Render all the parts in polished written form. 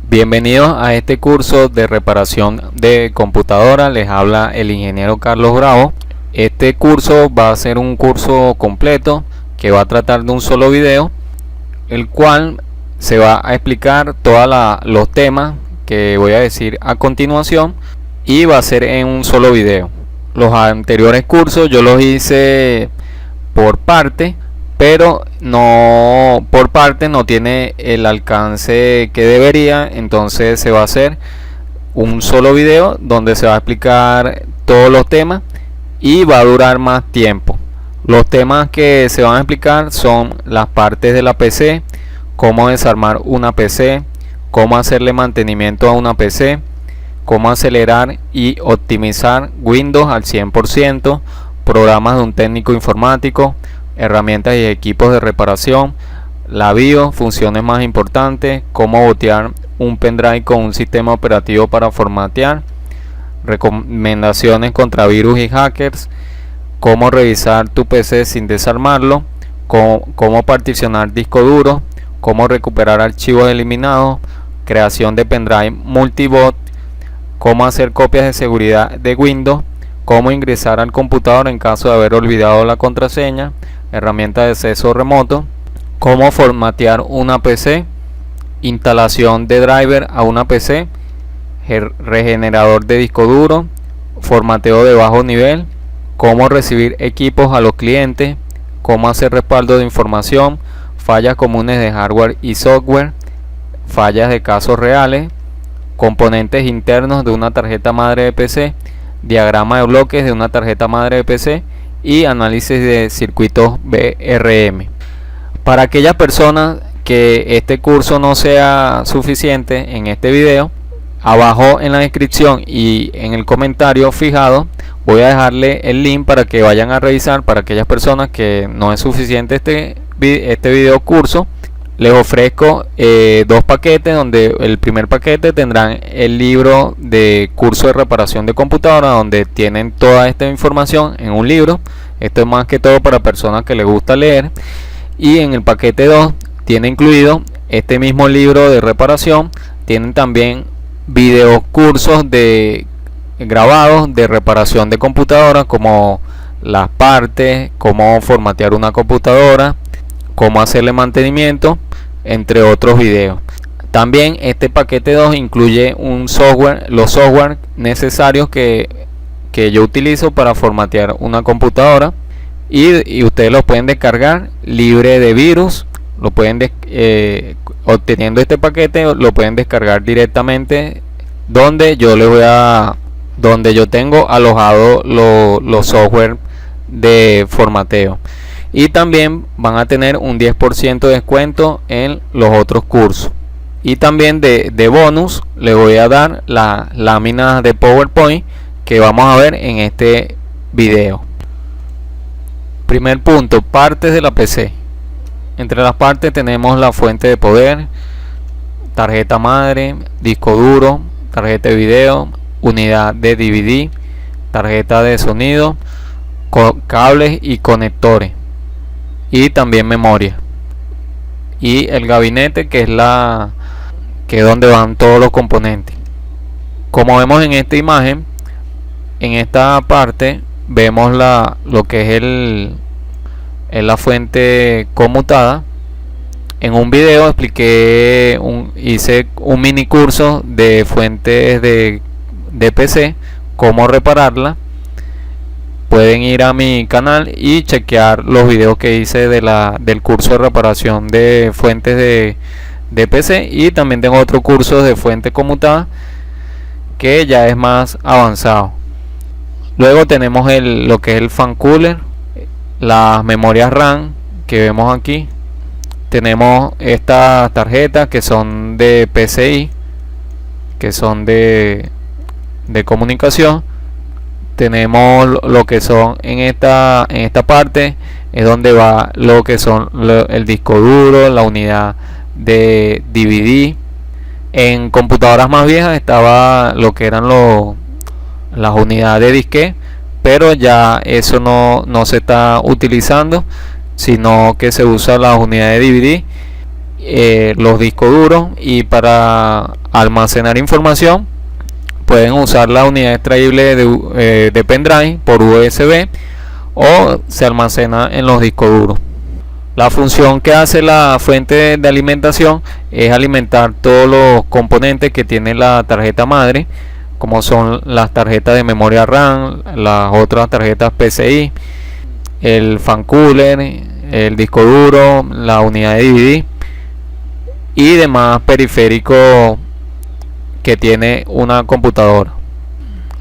Bienvenidos a este curso de reparación de computadora. Les habla el ingeniero Carlos Bravo. Este curso va a ser un curso completo que va a tratar de un solo video, el cual se va a explicar todos los temas que voy a decir a continuación y va a ser en un solo video. Los anteriores cursos yo los hice por parte, pero no tiene el alcance que debería. Entonces se va a hacer un solo video donde se va a explicar todos los temas y va a durar más tiempo. Los temas que se van a explicar son las partes de la PC, cómo desarmar una PC, cómo hacerle mantenimiento a una PC, cómo acelerar y optimizar Windows al 100%, programas de un técnico informático, herramientas y equipos de reparación, la BIOS, funciones más importantes, cómo botear un pendrive con un sistema operativo para formatear, recomendaciones contra virus y hackers, cómo revisar tu PC sin desarmarlo, cómo particionar disco duro, cómo recuperar archivos eliminados, creación de pendrive multibot, cómo hacer copias de seguridad de Windows, cómo ingresar al computador en caso de haber olvidado la contraseña, herramientas de acceso remoto, cómo formatear una PC, instalación de driver a una PC, regenerador de disco duro, formateo de bajo nivel, cómo recibir equipos a los clientes, cómo hacer respaldo de información, fallas comunes de hardware y software, fallas de casos reales, componentes internos de una tarjeta madre de PC, diagrama de bloques de una tarjeta madre de PC y análisis de circuitos VRM. Para aquellas personas que este curso no sea suficiente en este video, abajo en la descripción y en el comentario fijado voy a dejarle el link para que vayan a revisar. Para aquellas personas que no es suficiente este video curso, les ofrezco dos paquetes, donde el primer paquete tendrán el libro de curso de reparación de computadora, donde tienen toda esta información en un libro. Esto es más que todo para personas que les gusta leer. Y en el paquete 2 tiene incluido este mismo libro de reparación. Tienen también video cursos grabados de reparación de computadora, como las partes, cómo formatear una computadora, cómo hacerle mantenimiento, entre otros videos. También este paquete 2 incluye los software necesarios que yo utilizo para formatear una computadora, y ustedes los pueden descargar libre de virus. Lo pueden obteniendo este paquete lo pueden descargar directamente donde yo tengo alojado los software de formateo. Y también van a tener un 10% de descuento en los otros cursos. Y también de bonus les voy a dar las láminas de PowerPoint que vamos a ver en este video. Primer punto, partes de la PC. Entre las partes tenemos la fuente de poder, tarjeta madre, disco duro, tarjeta de video, unidad de DVD, tarjeta de sonido, cables y conectores, y también memoria, y el gabinete, que es donde van todos los componentes. Como vemos en esta imagen, en esta parte vemos lo que es la fuente conmutada. En un video hice un mini curso de fuentes de PC, cómo repararla. Pueden ir a mi canal y chequear los videos que hice del curso de reparación de fuentes de PC. Y también tengo otro curso de fuente conmutada que ya es más avanzado. Luego tenemos lo que es el fan cooler, las memorias RAM que vemos aquí. Tenemos estas tarjetas que son de PCI, que son de comunicación. Tenemos lo que son en esta parte, es donde va lo que son el disco duro, la unidad de DVD. En computadoras más viejas estaba lo que eran las unidades de disque, pero ya eso no se está utilizando, sino que se usa las unidades de DVD los discos duros, y para almacenar información pueden usar la unidad extraíble de pendrive por USB, o se almacena en los discos duros. La función que hace la fuente de alimentación es alimentar todos los componentes que tiene la tarjeta madre, como son las tarjetas de memoria RAM, las otras tarjetas PCI, el fan cooler, el disco duro, la unidad de DVD y demás periféricos que tiene una computadora.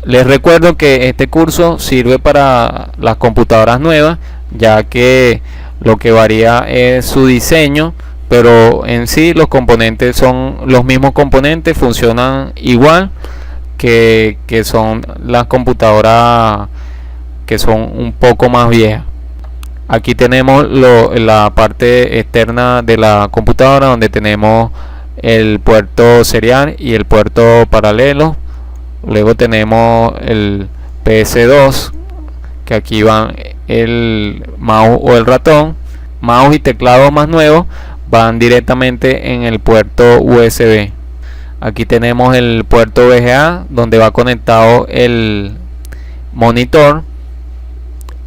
Les recuerdo que este curso sirve para las computadoras nuevas, ya que lo que varía es su diseño, pero en sí los componentes son los mismos componentes, funcionan igual que son las computadoras que son un poco más viejas. Aquí tenemos la parte externa de la computadora, donde tenemos el puerto serial y el puerto paralelo. Luego tenemos el PS2, que aquí van el mouse o el ratón. Mouse y teclados más nuevos van directamente en el puerto USB. Aquí tenemos el puerto VGA, donde va conectado el monitor.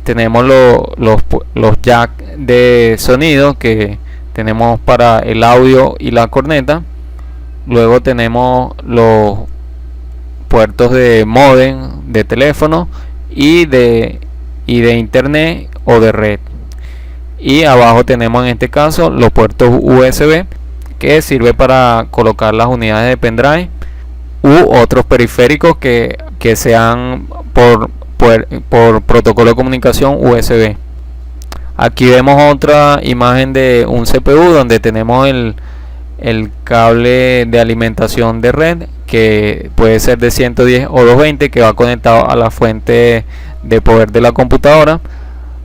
Tenemos los jack de sonido que tenemos para el audio y la corneta. Luego tenemos los puertos de módem de teléfono y de internet o de red. Y abajo tenemos en este caso los puertos USB, que sirve para colocar las unidades de pendrive u otros periféricos que sean por protocolo de comunicación USB. Aquí vemos otra imagen de un CPU, donde tenemos el cable de alimentación de red, que puede ser de 110 o 220, que va conectado a la fuente de poder de la computadora.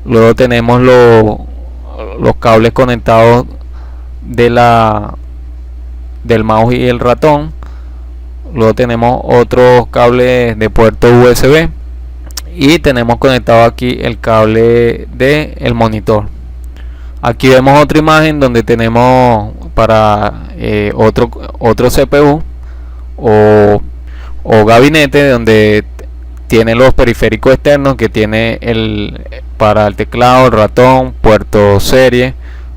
Luego tenemos los cables conectados del mouse y el ratón. Luego tenemos otros cables de puerto USB, y tenemos conectado aquí el cable del monitor. Aquí vemos otra imagen donde tenemos para otro CPU o gabinete, donde tiene los periféricos externos, que tiene para el teclado, el ratón, puerto serie,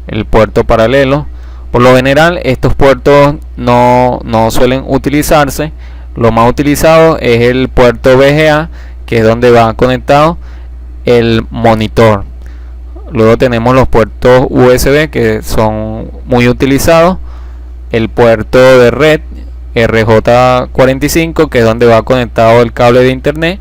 el puerto paralelo. Por lo general estos puertos no suelen utilizarse. Lo más utilizado es el puerto VGA, que es donde va conectado el monitor. Luego tenemos los puertos USB, que son muy utilizados. El puerto de red RJ45, que es donde va conectado el cable de internet.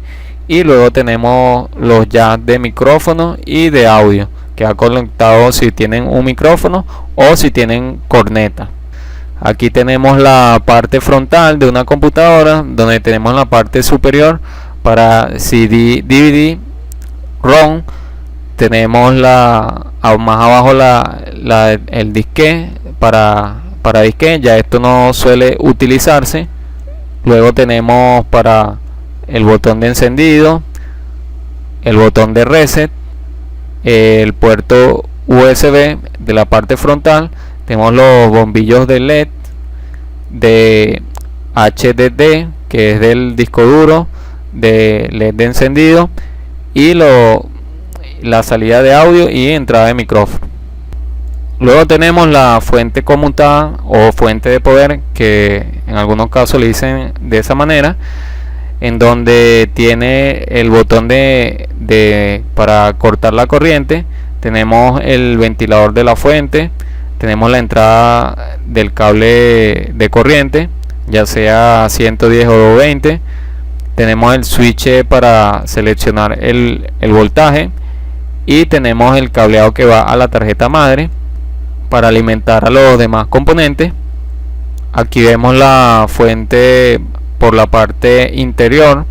Y luego tenemos los jacks de micrófono y de audio, que va conectado si tienen un micrófono o si tienen corneta. Aquí tenemos la parte frontal de una computadora, donde tenemos la parte superior para CD, DVD, ROM. Tenemos más abajo el disque para disque. Ya esto no suele utilizarse. Luego tenemos para el botón de encendido, el botón de reset, el puerto USB de la parte frontal. Tenemos los bombillos de LED, de HDD, que es del disco duro, de LED de encendido, y la salida de audio y entrada de micrófono. Luego tenemos la fuente conmutada o fuente de poder, que en algunos casos le dicen de esa manera, en donde tiene el botón para cortar la corriente. Tenemos el ventilador de la fuente, tenemos la entrada del cable de corriente, ya sea 110 o 220. Tenemos el switch para seleccionar el voltaje, y tenemos el cableado que va a la tarjeta madre para alimentar a los demás componentes. Aquí vemos la fuente por la parte interior.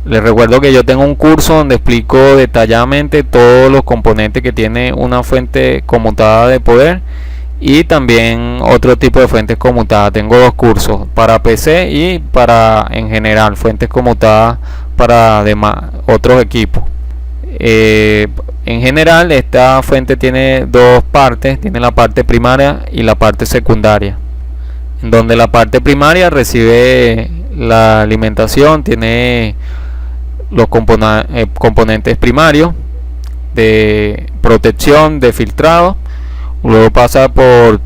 Les recuerdo que yo tengo un curso donde explico detalladamente todos los componentes que tiene una fuente conmutada de poder, y también otro tipo de fuentes conmutadas. Tengo dos cursos, para PC y para en general fuentes conmutadas para demás otros equipos. En general, esta fuente tiene dos partes, tiene la parte primaria y la parte secundaria, en donde la parte primaria recibe la alimentación, tiene los componentes primarios de protección, de filtrado, luego pasa por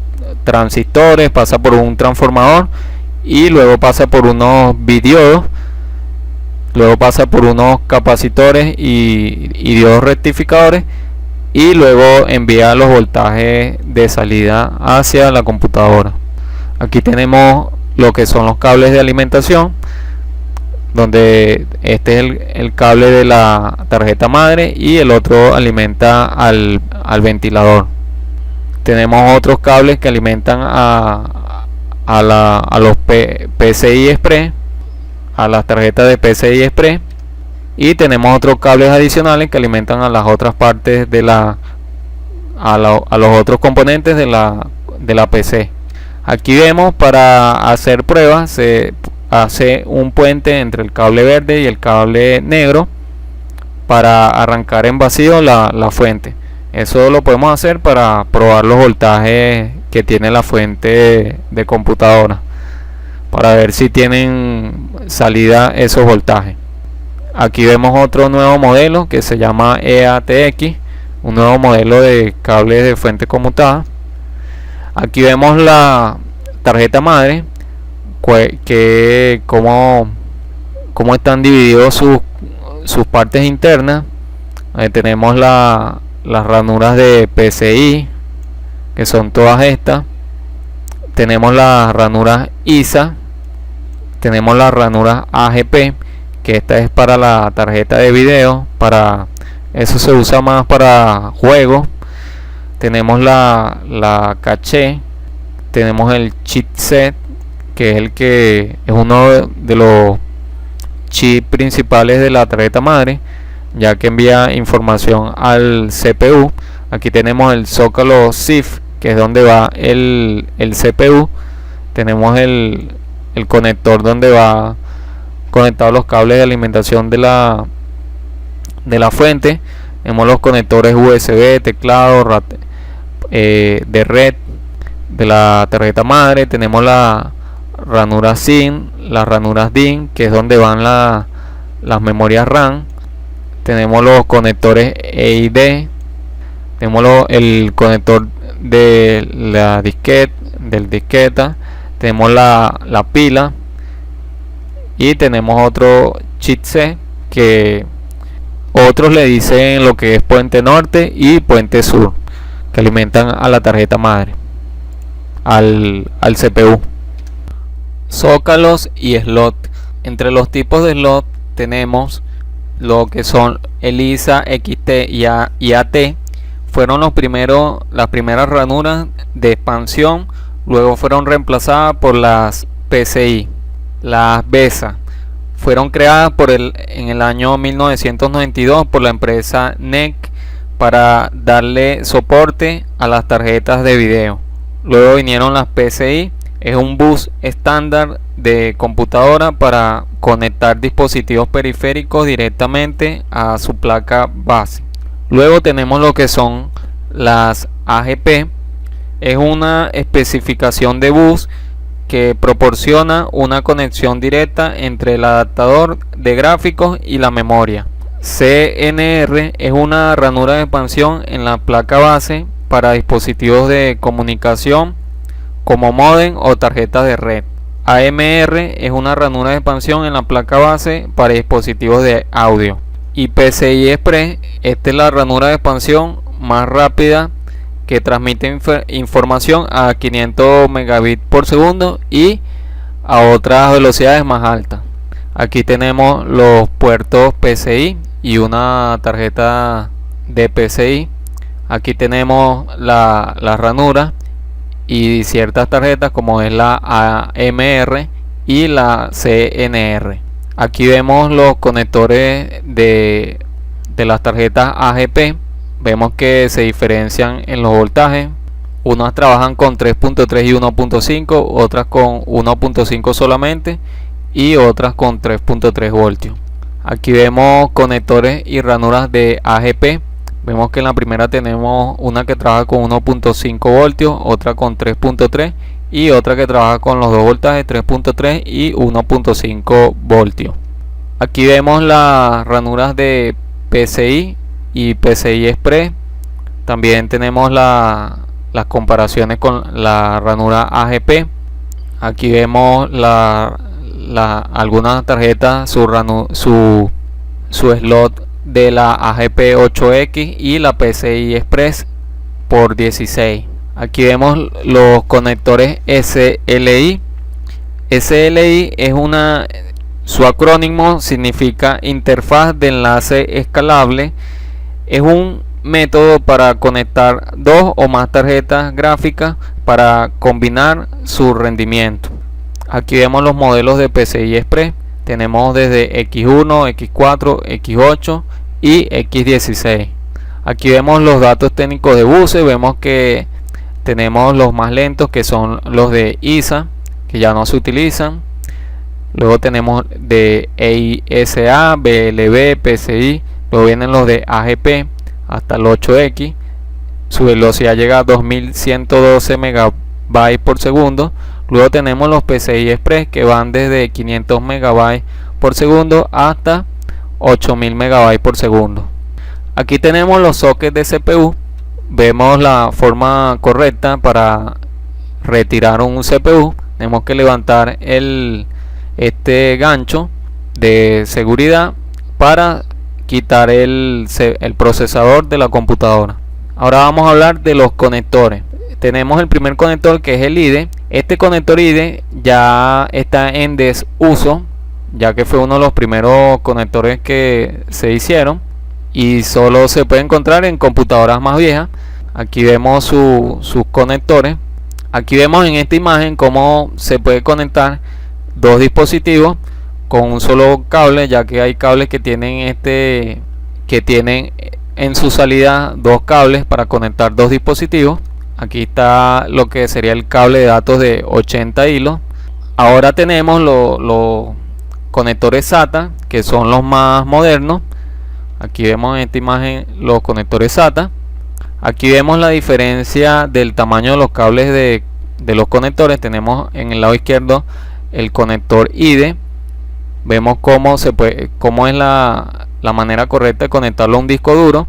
transistores, pasa por un transformador y luego pasa por unos bidiodos, luego pasa por unos capacitores y diodos rectificadores, y luego envía los voltajes de salida hacia la computadora. Aquí tenemos lo que son los cables de alimentación, donde este es el cable de la tarjeta madre y el otro alimenta al ventilador. Tenemos otros cables que alimentan a los PCI Express, a las tarjetas de PCI Express, y tenemos otros cables adicionales que alimentan a las otras partes de a los otros componentes de la PC. Aquí vemos, para hacer pruebas se hace un puente entre el cable verde y el cable negro para arrancar en vacío la fuente. Eso lo podemos hacer para probar los voltajes que tiene la fuente de computadora, para ver si tienen salida esos voltajes. Aquí vemos otro nuevo modelo que se llama EATX, un nuevo modelo de cables de fuente conmutada. Aquí vemos la tarjeta madre, que cómo están divididos sus partes internas. Ahí tenemos las ranuras de PCI, que son todas estas. Tenemos las ranuras ISA, tenemos las ranuras AGP, que esta es para la tarjeta de video, para eso se usa más para juegos. Tenemos la caché, tenemos el chipset, que es uno de los chips principales de la tarjeta madre, ya que envía información al CPU. Aquí tenemos el zócalo SIF, que es donde va el CPU. Tenemos el conector donde va conectados los cables de alimentación de la fuente. Tenemos los conectores USB, teclado, de red de la tarjeta madre. Tenemos la ranura SIM, las ranuras DIN, que es donde van las memorias RAM. Tenemos los conectores EID, tenemos el conector de la disqueta, tenemos la pila, y tenemos otro chipset que otros le dicen lo que es puente norte y puente sur, que alimentan a la tarjeta madre, al CPU. Zócalos y slot. Entre los tipos de slot tenemos lo que son el ISA, XT y AT. Fueron las primeras ranuras de expansión, luego fueron reemplazadas por las PCI. Las BESA fueron creadas en el año 1992 por la empresa NEC para darle soporte a las tarjetas de video. Luego vinieron las PCI, es un bus estándar de computadora para conectar dispositivos periféricos directamente a su placa base. Luego tenemos lo que son las AGP, es una especificación de bus que proporciona una conexión directa entre el adaptador de gráficos y la memoria. CNR es una ranura de expansión en la placa base para dispositivos de comunicación como módem o tarjetas de red. AMR es una ranura de expansión en la placa base para dispositivos de audio. Y PCI Express, esta es la ranura de expansión más rápida que transmite información a 500 megabits por segundo y a otras velocidades más altas. Aquí tenemos los puertos PCI y una tarjeta de PCI. Aquí tenemos la ranura y ciertas tarjetas como es la AMR y la CNR. Aquí vemos los conectores de las tarjetas AGP. Vemos que se diferencian en los voltajes. Unas trabajan con 3.3 y 1.5, otras con 1.5 solamente y otras con 3.3 voltios. Aquí vemos conectores y ranuras de AGP. Vemos que en la primera tenemos una que trabaja con 1.5 voltios, otra con 3.3 y otra que trabaja con los dos voltajes 3.3 y 1.5 voltios. Aquí vemos las ranuras de PCI y PCI Express. También tenemos las comparaciones con la ranura AGP. Aquí vemos algunas tarjetas, su slot de la AGP 8X y la PCI Express por 16. Aquí vemos los conectores SLI. SLI es su acrónimo significa interfaz de enlace escalable. Es un método para conectar dos o más tarjetas gráficas para combinar su rendimiento. Aquí vemos los modelos de PCI Express. Tenemos desde X1, X4, X8 y X16. Aquí vemos los datos técnicos de buses. Vemos que tenemos los más lentos, que son los de ISA, que ya no se utilizan. Luego tenemos de EISA, BLB, PCI. Luego vienen los de AGP hasta el 8X. Su velocidad llega a 2112 megabytes por segundo. Luego tenemos los PCI Express, que van desde 500 megabytes por segundo hasta 8000 megabytes por segundo. Aquí tenemos los sockets de CPU. Vemos la forma correcta para retirar un CPU. Tenemos que levantar este gancho de seguridad para quitar el procesador de la computadora. Ahora vamos a hablar de los conectores. Tenemos el primer conector, que es el IDE. Este conector IDE ya está en desuso, ya que fue uno de los primeros conectores que se hicieron y solo se puede encontrar en computadoras más viejas. Aquí vemos sus conectores. Aquí vemos en esta imagen cómo se puede conectar dos dispositivos con un solo cable, ya que hay cables que tienen en su salida dos cables para conectar dos dispositivos. Aquí está lo que sería el cable de datos de 80 hilos. Ahora tenemos los conectores SATA, que son los más modernos. Aquí vemos en esta imagen los conectores SATA. Aquí vemos la diferencia del tamaño de los cables de los conectores. Tenemos en el lado izquierdo el conector IDE. Vemos cómo es la manera correcta de conectarlo a un disco duro.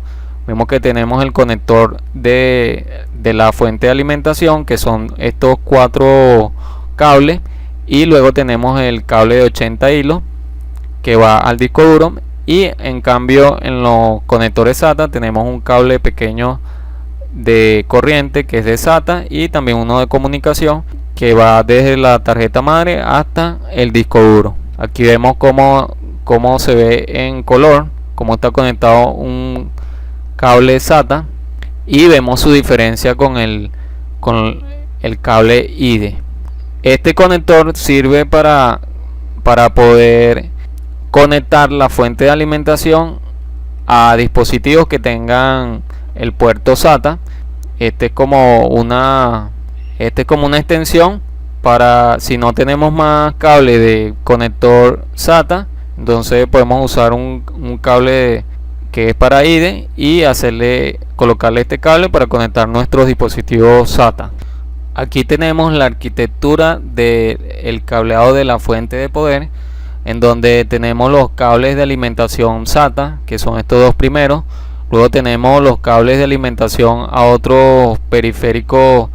Vemos que tenemos el conector de la fuente de alimentación, que son estos 4 cables, y luego tenemos el cable de 80 hilos que va al disco duro. Y en cambio en los conectores SATA tenemos un cable pequeño de corriente, que es de SATA, y también uno de comunicación, que va desde la tarjeta madre hasta el disco duro. Aquí vemos cómo se ve en color, cómo está conectado un cable SATA, y vemos su diferencia con el cable IDE. Este conector sirve para poder conectar la fuente de alimentación a dispositivos que tengan el puerto SATA. Este es como una extensión para, si no tenemos más cable de conector SATA, entonces podemos usar un cable que es para IDE y colocarle este cable para conectar nuestros dispositivos SATA. Aquí tenemos la arquitectura del cableado de la fuente de poder, en donde tenemos los cables de alimentación SATA, que son estos dos primeros. Luego tenemos los cables de alimentación a otros periféricos,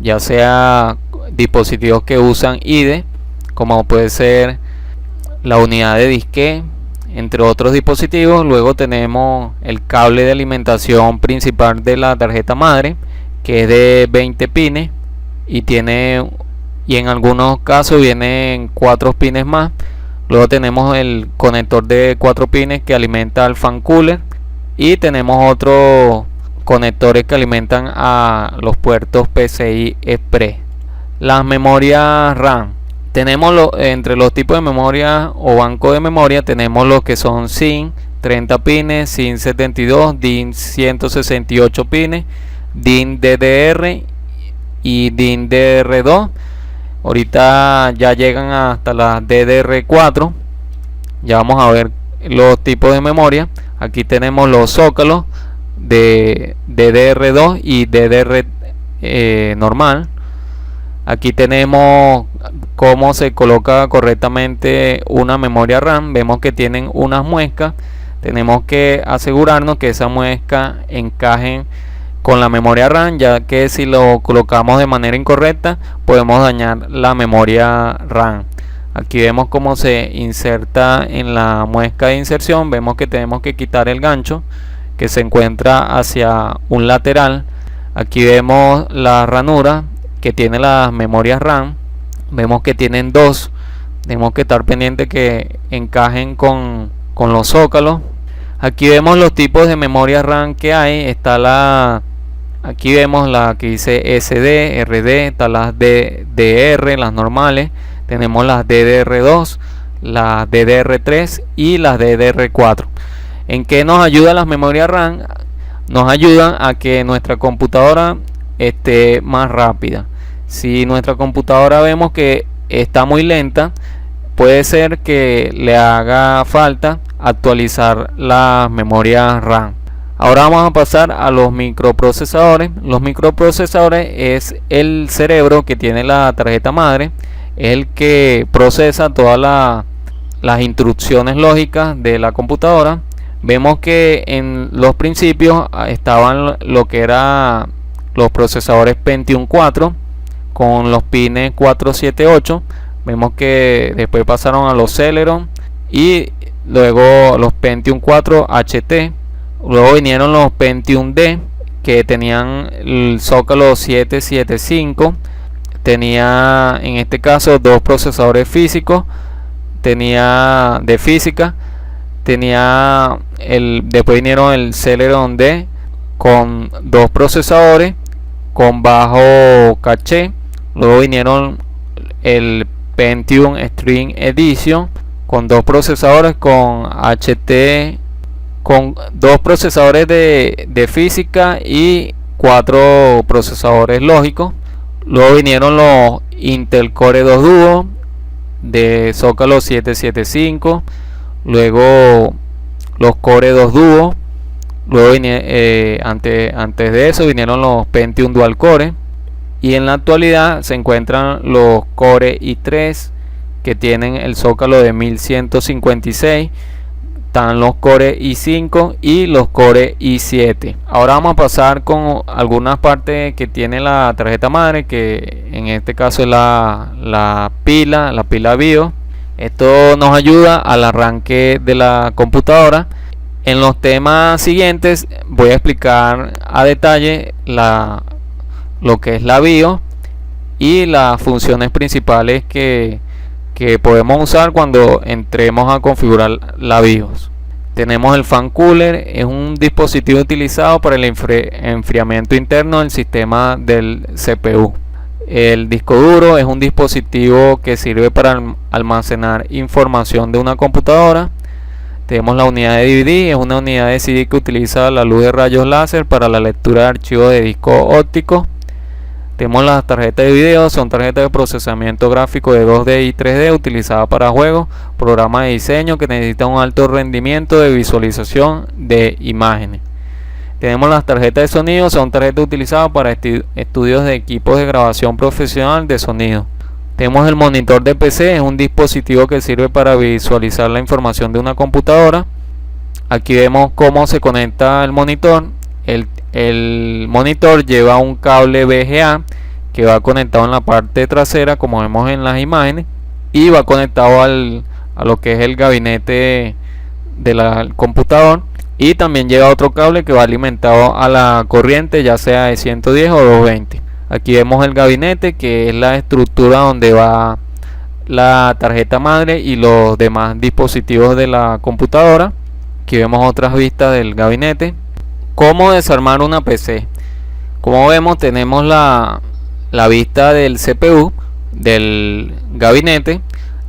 ya sea dispositivos que usan IDE, como puede ser la unidad de disque, entre otros dispositivos. Luego tenemos el cable de alimentación principal de la tarjeta madre, que es de 20 pines y en algunos casos vienen 4 pines más. Luego tenemos el conector de 4 pines que alimenta al fan cooler, y tenemos otros conectores que alimentan a los puertos PCI Express. Las memorias RAM. Tenemos entre los tipos de memoria o banco de memoria, tenemos los que son SIM 30 pines, SIM 72, DIN 168 pines, DIN DDR y DIN DDR2. Ahorita ya llegan hasta la DDR4. Ya vamos a ver los tipos de memoria. Aquí tenemos los zócalos de DDR2 y DDR normal. Aquí tenemos cómo se coloca correctamente una memoria RAM. Vemos que tienen unas muescas. Tenemos que asegurarnos que esa muesca encaje con la memoria RAM, ya que si lo colocamos de manera incorrecta podemos dañar la memoria RAM. Aquí vemos cómo se inserta en la muesca de inserción. Vemos que tenemos que quitar el gancho que se encuentra hacia un lateral. Aquí vemos la ranura que tiene las memorias RAM. Vemos que tienen dos. Tenemos que estar pendiente que encajen con los zócalos. Aquí vemos los tipos de memoria RAM que hay. Aquí vemos la que dice SD, RD, están las DDR, las normales. Tenemos las DDR2, las DDR3 y las DDR4. ¿En qué nos ayuda las memorias RAM? Nos ayudan a que nuestra computadora esté más rápida. Si nuestra computadora vemos que está muy lenta, puede ser que le haga falta actualizar las memorias RAM. Ahora vamos a pasar a los microprocesadores. Los microprocesadores es el cerebro que tiene la tarjeta madre, es el que procesa todas las instrucciones lógicas de la computadora. Vemos que en los principios estaban lo que era los procesadores Pentium 4 con los pines 478. Vemos que después pasaron a los Celeron y luego los Pentium 4 HT. Luego vinieron los Pentium D que tenían el zócalo 775. Tenía en este caso dos procesadores físicos. Tenía de física. Después vinieron el Celeron D con dos procesadores con bajo caché. Luego vinieron el Pentium String Edition con dos procesadores con HT, con dos procesadores de física y cuatro procesadores lógicos. Luego vinieron los Intel Core 2 Duo de zócalo 775. Luego los Core 2 Duo. Luego antes de eso vinieron los Pentium Dual Core. Y en la actualidad se encuentran los Core i3 que tienen el zócalo de 1156. Están los Core i5 y los Core i7. Ahora vamos a pasar con algunas partes que tiene la tarjeta madre, que en este caso es la pila BIOS. Esto nos ayuda al arranque de la computadora. En los temas siguientes voy a explicar a detalle lo que es la BIOS y las funciones principales que podemos usar cuando entremos a configurar la BIOS. Tenemos el fan cooler, es un dispositivo utilizado para el enfriamiento interno del sistema del CPU. El disco duro es un dispositivo que sirve para almacenar información de una computadora. Tenemos la unidad de DVD, es una unidad de CD que utiliza la luz de rayos láser para la lectura de archivos de disco óptico. Tenemos las tarjetas de video, son tarjetas de procesamiento gráfico de 2D y 3D utilizadas para juegos, programas de diseño que necesitan un alto rendimiento de visualización de imágenes. Tenemos las tarjetas de sonido, son tarjetas utilizadas para estudios de equipos de grabación profesional de sonido. Tenemos el monitor de PC, es un dispositivo que sirve para visualizar la información de una computadora. Aquí vemos cómo se conecta el monitor. El monitor lleva un cable VGA que va conectado en la parte trasera, como vemos en las imágenes, y va conectado a lo que es el gabinete del computador, y también lleva otro cable que va alimentado a la corriente, ya sea de 110 o 220. Aquí vemos el gabinete, que es la estructura donde va la tarjeta madre y los demás dispositivos de la computadora. Aquí vemos otras vistas del gabinete. ¿Cómo desarmar una PC? Como vemos, tenemos la vista del CPU, del gabinete.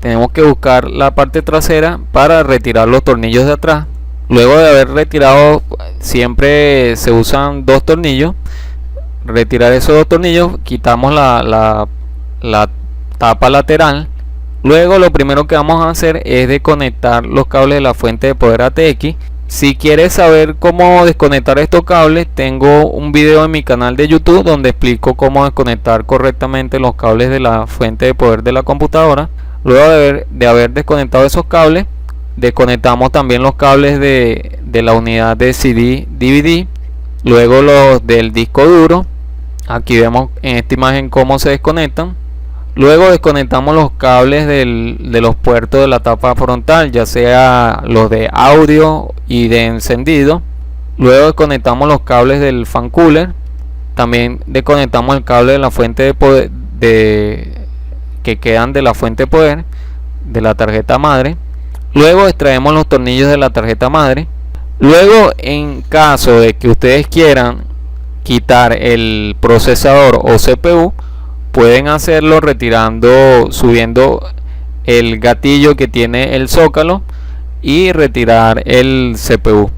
Tenemos que buscar la parte trasera para retirar los tornillos de atrás. Luego de haber retirado, siempre se usan dos tornillos. Retirar esos dos tornillos, quitamos la tapa lateral Luego lo primero que vamos a hacer es desconectar los cables de la fuente de poder ATX. Si quieres saber cómo desconectar estos cables, tengo un video en mi canal de YouTube donde explico cómo desconectar correctamente los cables de la fuente de poder de la computadora. Luego de haber desconectado esos cables, desconectamos también los cables de la unidad de CD DVD, luego los del disco duro. Aquí vemos en esta imagen cómo se desconectan. Luego desconectamos los cables de los puertos de la tapa frontal, ya sea los de audio y de encendido. Luego desconectamos los cables del fan cooler. También desconectamos el cable de la fuente de poder que quedan de la fuente de poder de la tarjeta madre. Luego extraemos los tornillos de la tarjeta madre. Luego, en caso de que ustedes quieran quitar el procesador o CPU, pueden hacerlo subiendo el gatillo que tiene el zócalo y retirar el CPU.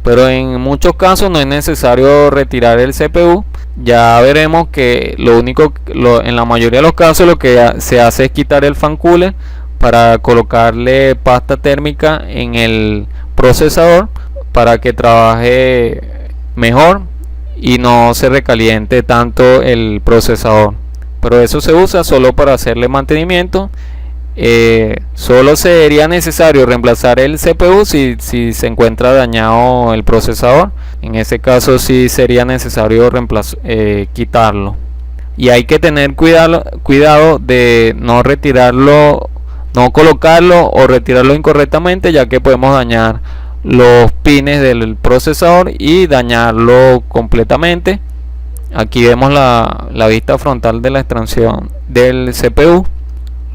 Pero en muchos casos no es necesario retirar el CPU. Ya veremos que en la mayoría de los casos lo que se hace es quitar el fan cooler para colocarle pasta térmica en el procesador para que trabaje mejor y no se recaliente tanto el procesador. Pero eso se usa solo para hacerle mantenimiento. Solo sería necesario reemplazar el CPU si se encuentra dañado el procesador. En ese caso sí sería necesario quitarlo. Y hay que tener cuidado de no retirarlo, no colocarlo o retirarlo incorrectamente, ya que podemos dañar los pines del procesador y dañarlo completamente. Aquí vemos la vista frontal de la extracción del CPU.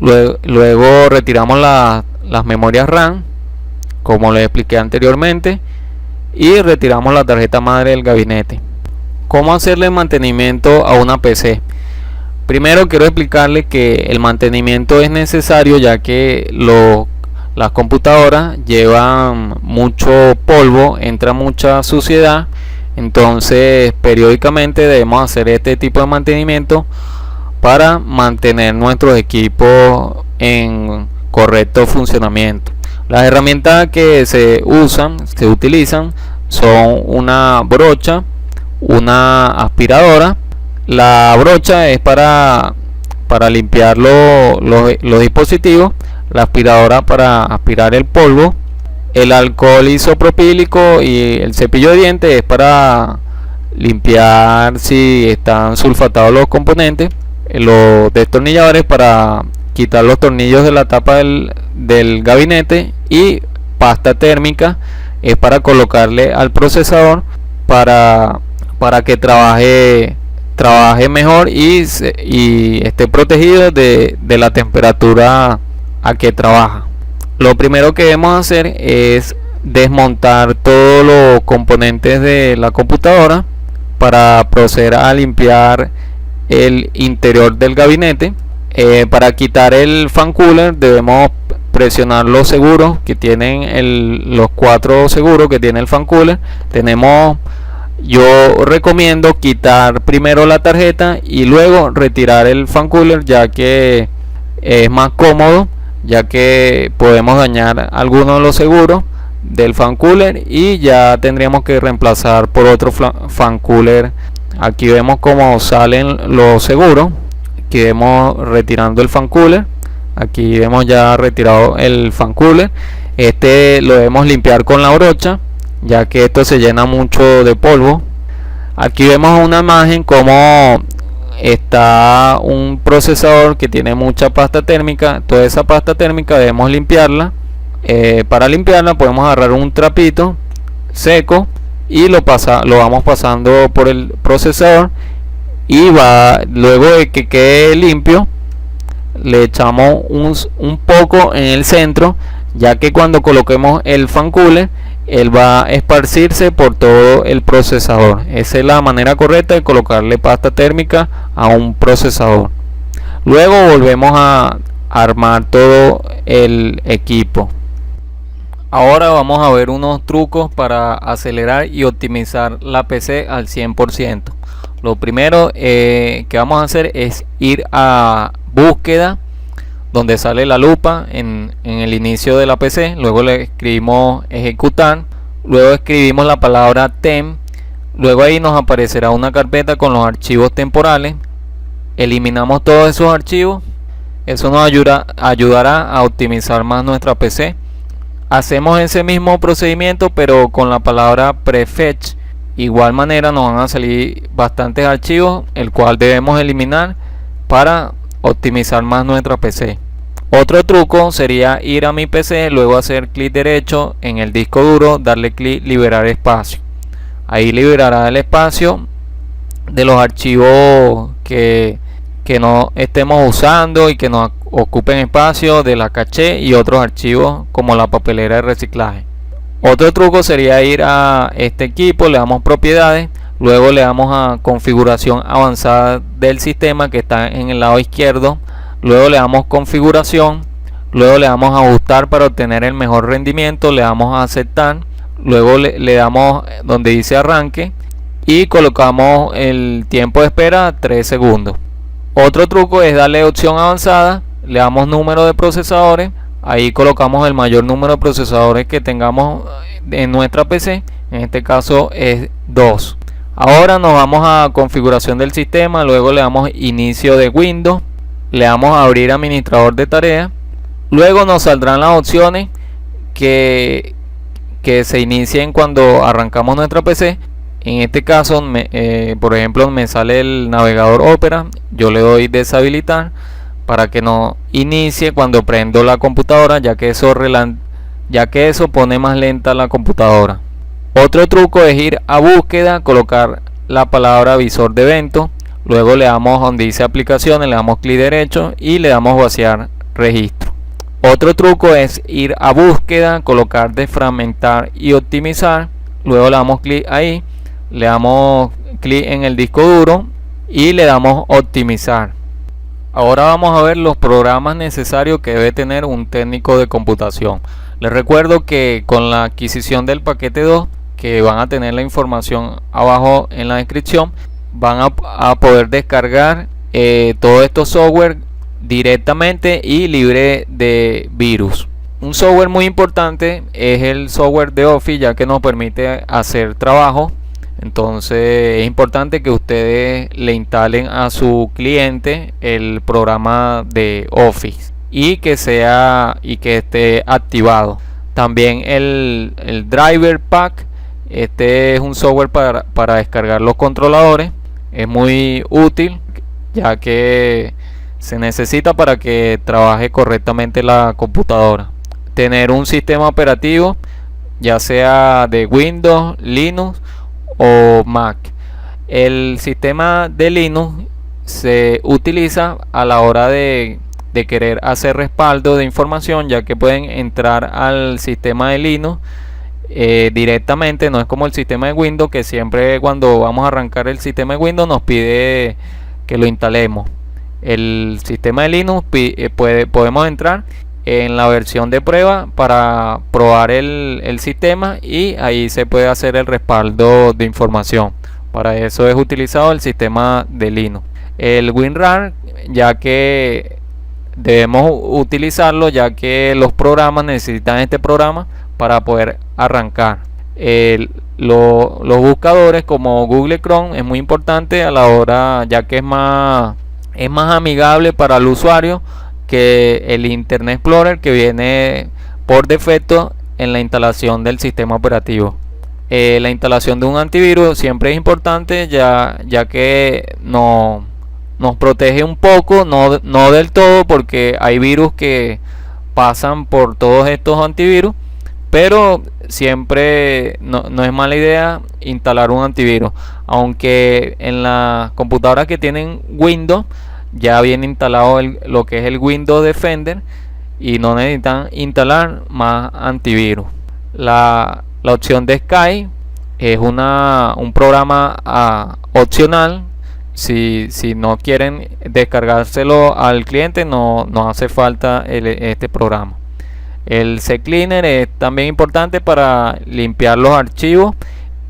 Luego retiramos las memorias RAM, como les expliqué anteriormente, y retiramos la tarjeta madre del gabinete. ¿Cómo hacerle mantenimiento a una PC? Primero quiero explicarles que el mantenimiento es necesario, ya que las computadoras llevan mucho polvo, entra mucha suciedad. Entonces periódicamente debemos hacer este tipo de mantenimiento para mantener nuestros equipos en correcto funcionamiento. Las herramientas que se utilizan son una brocha, una aspiradora. La brocha es para limpiar los dispositivos, la aspiradora para aspirar el polvo. El alcohol isopropílico y el cepillo de dientes es para limpiar si están sulfatados los componentes. Los destornilladores para quitar los tornillos de la tapa del gabinete, y pasta térmica es para colocarle al procesador para que trabaje mejor y esté protegido de la temperatura a que trabaja. Lo primero que debemos hacer es desmontar todos los componentes de la computadora para proceder a limpiar el interior del gabinete. Para quitar el fan cooler debemos presionar los seguros que tienen los 4 seguros que tiene el fan cooler. Yo recomiendo quitar primero la tarjeta y luego retirar el fan cooler, ya que es más cómodo, ya que podemos dañar algunos de los seguros del fan cooler y ya tendríamos que reemplazar por otro fan cooler. Aquí vemos cómo salen los seguros. Aquí vemos retirando el fan cooler. Aquí vemos ya retirado el fan cooler. Este lo debemos limpiar con la brocha, ya que esto se llena mucho de polvo. Aquí vemos una imagen como está un procesador que tiene mucha pasta térmica. Toda esa pasta térmica debemos limpiarla. Para limpiarla podemos agarrar un trapito seco y lo vamos pasando por el procesador, y luego de que quede limpio le echamos un poco en el centro, ya que cuando coloquemos el fan cooler él va a esparcirse por todo el procesador. Esa es la manera correcta de colocarle pasta térmica a un procesador. Luego volvemos a armar todo el equipo. Ahora vamos a ver unos trucos para acelerar y optimizar la PC al 100%. Lo primero que vamos a hacer es ir a búsqueda, donde sale la lupa en el inicio de la PC. Luego le escribimos ejecutar, luego escribimos la palabra tem, luego ahí nos aparecerá una carpeta con los archivos temporales. Eliminamos todos esos archivos. Eso nos ayudará a optimizar más nuestra PC. Hacemos ese mismo procedimiento pero con la palabra prefetch. Igual manera nos van a salir bastantes archivos, el cual debemos eliminar para optimizar más nuestra PC. Otro truco sería ir a mi PC, luego hacer clic derecho en el disco duro, darle clic liberar espacio. Ahí liberará el espacio de los archivos que no estemos usando y que nos ocupen espacio, de la caché y otros archivos como la papelera de reciclaje. Otro truco sería ir a este equipo, le damos propiedades, luego le damos a configuración avanzada del sistema que está en el lado izquierdo, luego le damos configuración, luego le damos a ajustar para obtener el mejor rendimiento, le damos a aceptar, luego le damos donde dice arranque y colocamos el tiempo de espera 3 segundos. Otro truco es darle opción avanzada, le damos número de procesadores, ahí colocamos el mayor número de procesadores que tengamos en nuestra PC, en este caso es 2. Ahora nos vamos a configuración del sistema, luego le damos inicio de Windows, le damos a abrir administrador de tareas, luego nos saldrán las opciones que se inicien cuando arrancamos nuestra PC. En este caso, por ejemplo, me sale el navegador Opera, yo le doy deshabilitar para que no inicie cuando prendo la computadora, ya que eso pone más lenta la computadora. Otro truco es ir a búsqueda, colocar la palabra visor de eventos, luego le damos donde dice aplicaciones, le damos clic derecho y le damos vaciar registro. Otro truco es ir a búsqueda, colocar desfragmentar y optimizar, luego le damos clic ahí, le damos clic en el disco duro y le damos optimizar. Ahora vamos a ver los programas necesarios que debe tener un técnico de computación. Les recuerdo que con la adquisición del paquete 2, que van a tener la información abajo en la descripción, van a poder descargar todos estos software directamente y libre de virus. Un software muy importante es el software de Office, ya que nos permite hacer trabajo. Entonces es importante que ustedes le instalen a su cliente el programa de Office y que esté activado. También el driver pack, este es un software para descargar los controladores, es muy útil ya que se necesita para que trabaje correctamente la computadora. Tener un sistema operativo ya sea de Windows, Linux o Mac. El sistema de Linux se utiliza a la hora de querer hacer respaldo de información, ya que pueden entrar al sistema de Linux directamente. No es como el sistema de Windows, que siempre cuando vamos a arrancar el sistema de Windows nos pide que lo instalemos. El sistema de Linux podemos entrar en la versión de prueba para probar el sistema y ahí se puede hacer el respaldo de información. Para eso es utilizado el sistema de Linux. El WinRAR, ya que debemos utilizarlo, ya que los programas necesitan este programa para poder arrancar. Los buscadores como Google Chrome es muy importante a la hora, ya que es más amigable para el usuario que el Internet Explorer, que viene por defecto en la instalación del sistema operativo. La instalación de un antivirus siempre es importante, ya que nos protege un poco, no del todo, porque hay virus que pasan por todos estos antivirus, pero siempre no es mala idea instalar un antivirus, aunque en las computadoras que tienen Windows ya viene instalado lo que es el Windows Defender y no necesitan instalar más antivirus. La opción de Sky es un programa opcional. Si no quieren descargárselo al cliente, no hace falta este programa. El CCleaner es también importante para limpiar los archivos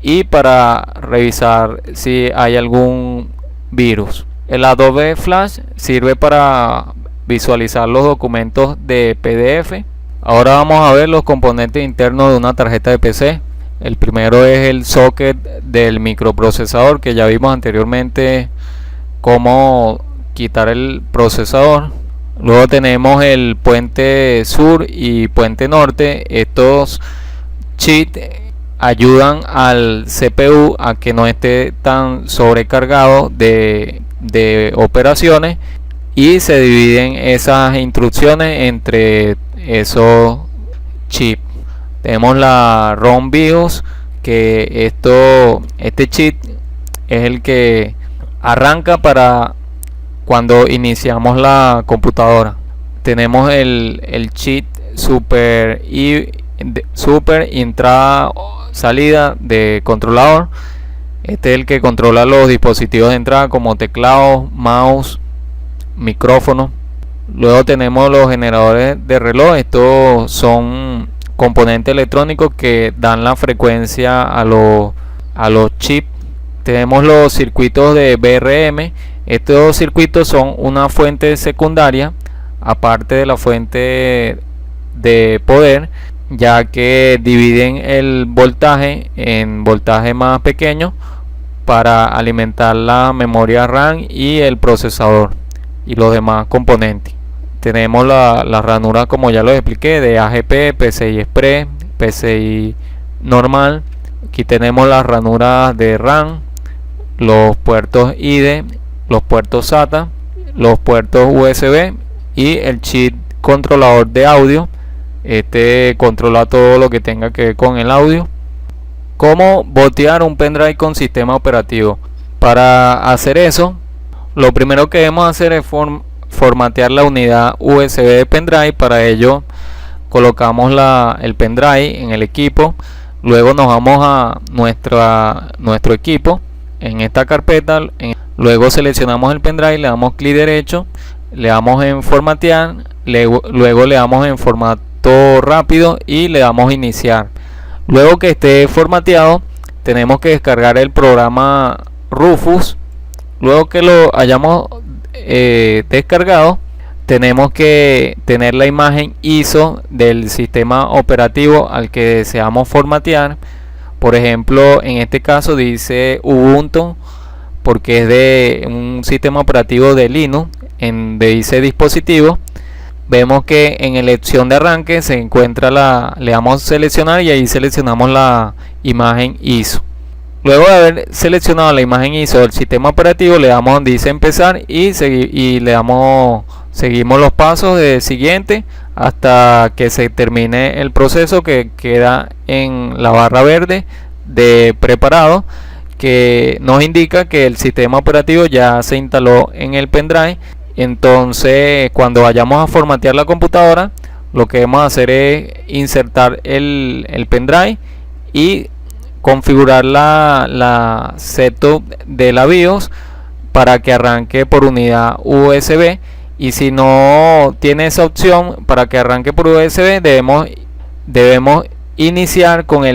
y para revisar si hay algún virus. El Adobe Flash sirve para visualizar los documentos de PDF. Ahora vamos a ver los componentes internos de una tarjeta de PC. El primero es el socket del microprocesador, que ya vimos anteriormente cómo quitar el procesador. Luego tenemos el puente sur y puente norte. Estos chips ayudan al CPU a que no esté tan sobrecargado de operaciones, y se dividen esas instrucciones entre esos chips. Tenemos la ROM BIOS, que este chip es el que arranca para cuando iniciamos la computadora. Tenemos el chip super entrada salida de controlador. Este es el que controla los dispositivos de entrada como teclado, mouse, micrófono. Luego tenemos los generadores de reloj. Estos son componentes electrónicos que dan la frecuencia a los chips. Tenemos los circuitos de VRM. Estos circuitos son una fuente secundaria aparte de la fuente de poder, ya que dividen el voltaje en voltaje más pequeño para alimentar la memoria RAM y el procesador y los demás componentes. Tenemos las ranuras, como ya lo expliqué, de AGP, PCI Express, PCI normal. Aquí tenemos las ranuras de RAM, los puertos IDE, los puertos SATA, los puertos USB y el chip controlador de audio. Este controla todo lo que tenga que ver con el audio. ¿Cómo botear un pendrive con sistema operativo? Para hacer eso, lo primero que debemos hacer es formatear la unidad USB de pendrive. Para ello colocamos el pendrive en el equipo. Luego nos vamos a nuestro equipo en esta carpeta. Luego seleccionamos el pendrive, le damos clic derecho, le damos en formatear, luego le damos en formato rápido y le damos iniciar. Luego que esté formateado, tenemos que descargar el programa Rufus. Luego que lo hayamos descargado, tenemos que tener la imagen ISO del sistema operativo al que deseamos formatear. Por ejemplo, en este caso dice Ubuntu, porque es de un sistema operativo de Linux. Donde dice dispositivo, vemos que en la opción de arranque se encuentra le damos seleccionar y ahí seleccionamos la imagen ISO. Luego de haber seleccionado la imagen ISO del sistema operativo, le damos donde dice empezar y seguimos los pasos de siguiente hasta que se termine el proceso, que queda en la barra verde de preparado, que nos indica que el sistema operativo ya se instaló en el pendrive. Entonces, cuando vayamos a formatear la computadora, lo que debemos hacer es insertar el pendrive y configurar la setup de la BIOS para que arranque por unidad USB. Y si no tiene esa opción para que arranque por USB, debemos iniciar con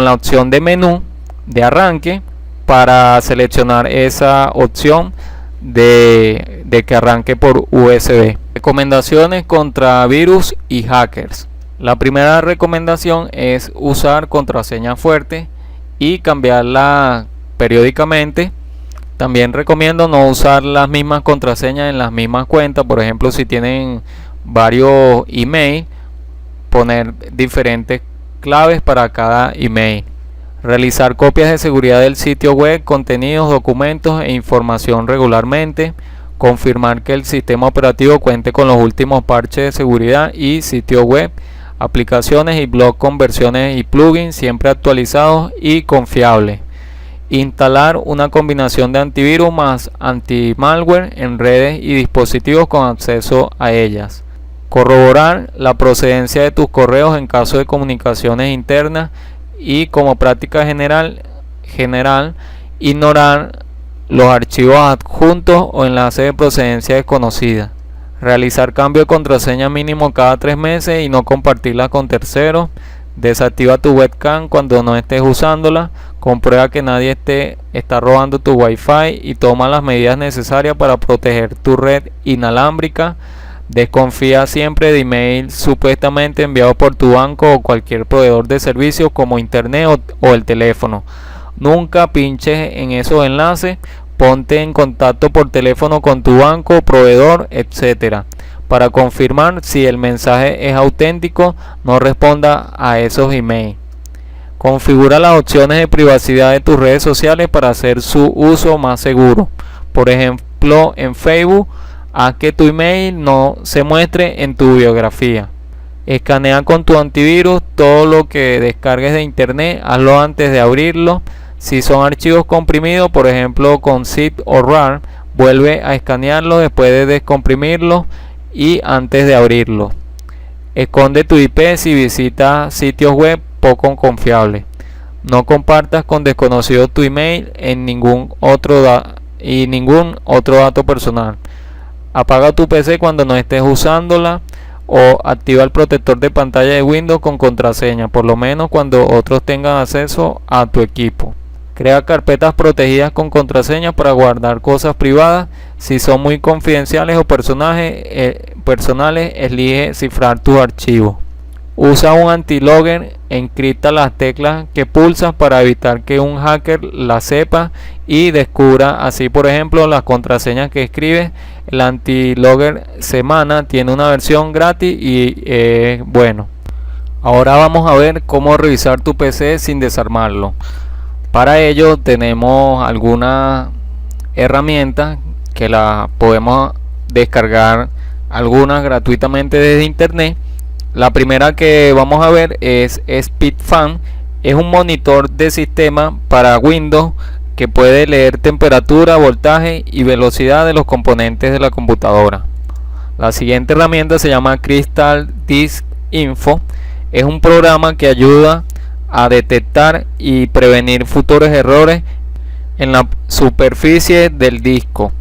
la opción de menú de arranque para seleccionar esa opción de que arranque por USB. Recomendaciones contra virus y hackers. La primera recomendación es usar contraseña fuerte y cambiarla periódicamente. También recomiendo no usar las mismas contraseñas en las mismas cuentas. Por ejemplo, si tienen varios emails, poner diferentes claves para cada email. Realizar copias de seguridad del sitio web, contenidos, documentos e información regularmente. Confirmar que el sistema operativo cuente con los últimos parches de seguridad y sitio web, aplicaciones y blog con versiones y plugins siempre actualizados y confiables. Instalar una combinación de antivirus más anti-malware en redes y dispositivos con acceso a ellas. Corroborar la procedencia de tus correos en caso de comunicaciones internas. Y como práctica general, ignorar los archivos adjuntos o enlaces de procedencia desconocida. Realizar cambio de contraseña mínimo cada 3 meses y no compartirla con terceros. Desactiva tu webcam cuando no estés usándola. Comprueba que nadie está robando tu Wi-Fi y toma las medidas necesarias para proteger tu red inalámbrica. Desconfía siempre de email supuestamente enviados por tu banco o cualquier proveedor de servicios como internet o el teléfono. Nunca pinches en esos enlaces. Ponte en contacto por teléfono con tu banco, proveedor, etc. Para confirmar si el mensaje es auténtico. No responda a esos emails. Configura las opciones de privacidad de tus redes sociales para hacer su uso más seguro. Por ejemplo, en Facebook, haz que tu email no se muestre en tu biografía. Escanea con tu antivirus todo lo que descargues de internet. Hazlo antes de abrirlo. Si son archivos comprimidos, por ejemplo con zip o RAR, vuelve a escanearlo después de descomprimirlo y antes de abrirlo. Esconde tu IP si visitas sitios web poco confiables. No compartas con desconocidos tu email en ningún otro dato personal. Apaga tu PC cuando no estés usándola o activa el protector de pantalla de Windows con contraseña, por lo menos cuando otros tengan acceso a tu equipo. Crea carpetas protegidas con contraseña para guardar cosas privadas. Si son muy confidenciales o personales, elige cifrar tus archivos. Usa un anti-logger, encripta las teclas que pulsas para evitar que un hacker las sepa y descubra así, por ejemplo, las contraseñas que escribes. El anti-logger Semana tiene una versión gratis y bueno. Ahora vamos a ver cómo revisar tu PC sin desarmarlo. Para ello tenemos algunas herramientas que las podemos descargar, algunas gratuitamente desde internet. La primera que vamos a ver es SpeedFan. Es un monitor de sistema para Windows que puede leer temperatura, voltaje y velocidad de los componentes de la computadora. La siguiente herramienta se llama Crystal Disk Info. Es un programa que ayuda a detectar y prevenir futuros errores en la superficie del disco,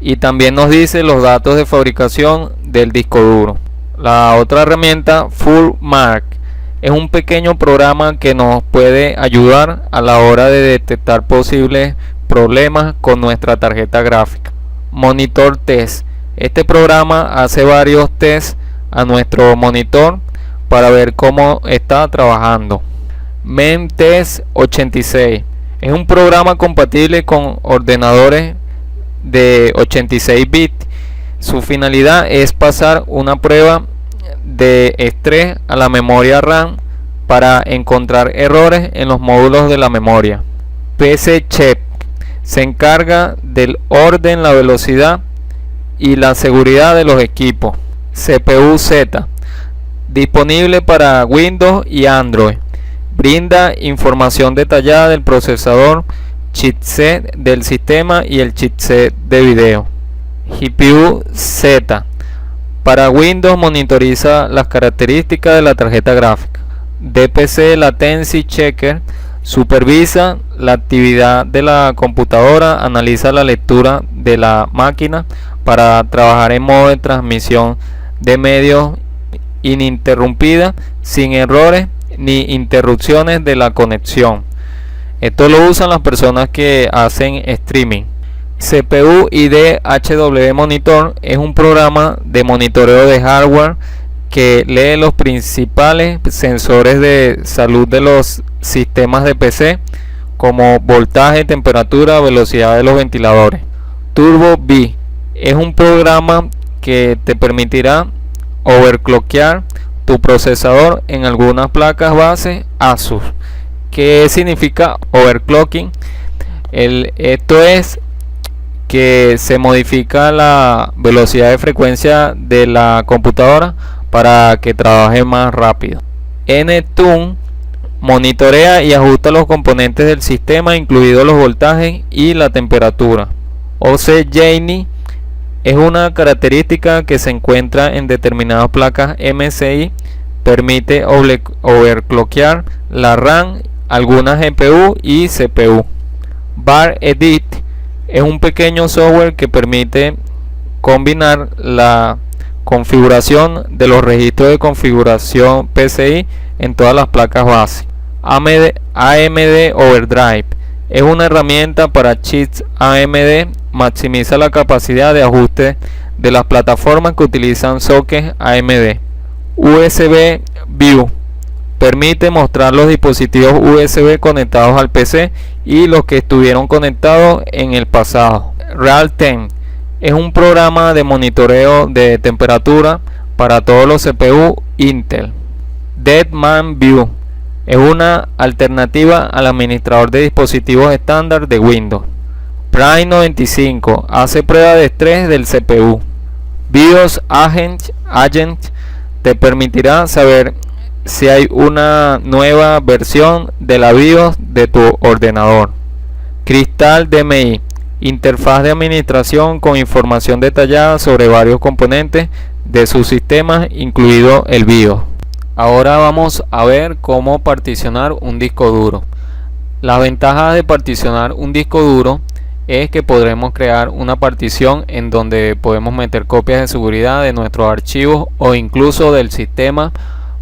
y también nos dice los datos de fabricación del disco duro. La otra herramienta, FullMark, es un pequeño programa que nos puede ayudar a la hora de detectar posibles problemas con nuestra tarjeta gráfica. Monitor Test. Este programa hace varios tests a nuestro monitor para ver cómo está trabajando. Memtest 86 es un programa compatible con ordenadores de 86 bits. Su finalidad es pasar una prueba de estrés a la memoria RAM para encontrar errores en los módulos de la memoria. PCChek se encarga del orden, la velocidad y la seguridad de los equipos. CPU-Z, disponible para Windows y Android. Brinda información detallada del procesador, chipset del sistema y el chipset de video. GPU-Z. Para Windows monitoriza las características de la tarjeta gráfica. DPC Latency Checker. Supervisa la actividad de la computadora, analiza la lectura de la máquina para trabajar en modo de transmisión de medios ininterrumpida, sin errores ni interrupciones de la conexión. Esto lo usan las personas que hacen streaming. CPU ID HW Monitor es un programa de monitoreo de hardware que lee los principales sensores de salud de los sistemas de PC, como voltaje, temperatura, velocidad de los ventiladores. Turbo V es un programa que te permitirá overclockear tu procesador en algunas placas base Asus. ¿Qué significa overclocking? Esto es que se modifica la velocidad de frecuencia de la computadora para que trabaje más rápido. NTune monitorea y ajusta los componentes del sistema, incluidos los voltajes y la temperatura. OCJNI es una característica que se encuentra en determinadas placas MSI. Permite overclockear la RAM, algunas GPU y CPU. BarEdit es un pequeño software que permite combinar la configuración de los registros de configuración PCI en todas las placas base. AMD Overdrive es una herramienta para chips AMD. Maximiza la capacidad de ajuste de las plataformas que utilizan sockets AMD. USB View permite mostrar los dispositivos USB conectados al PC y los que estuvieron conectados en el pasado. Realtemp es un programa de monitoreo de temperatura para todos los CPU Intel. Deadman View es una alternativa al administrador de dispositivos estándar de Windows. Prime 95 hace prueba de estrés del CPU. BIOS Agent te permitirá saber si hay una nueva versión de la BIOS de tu ordenador. Crystal DMI, interfaz de administración con información detallada sobre varios componentes de su sistema, incluido el BIOS. Ahora vamos a ver cómo particionar un disco duro. Las ventajas de particionar un disco duro es que podremos crear una partición en donde podemos meter copias de seguridad de nuestros archivos o incluso del sistema.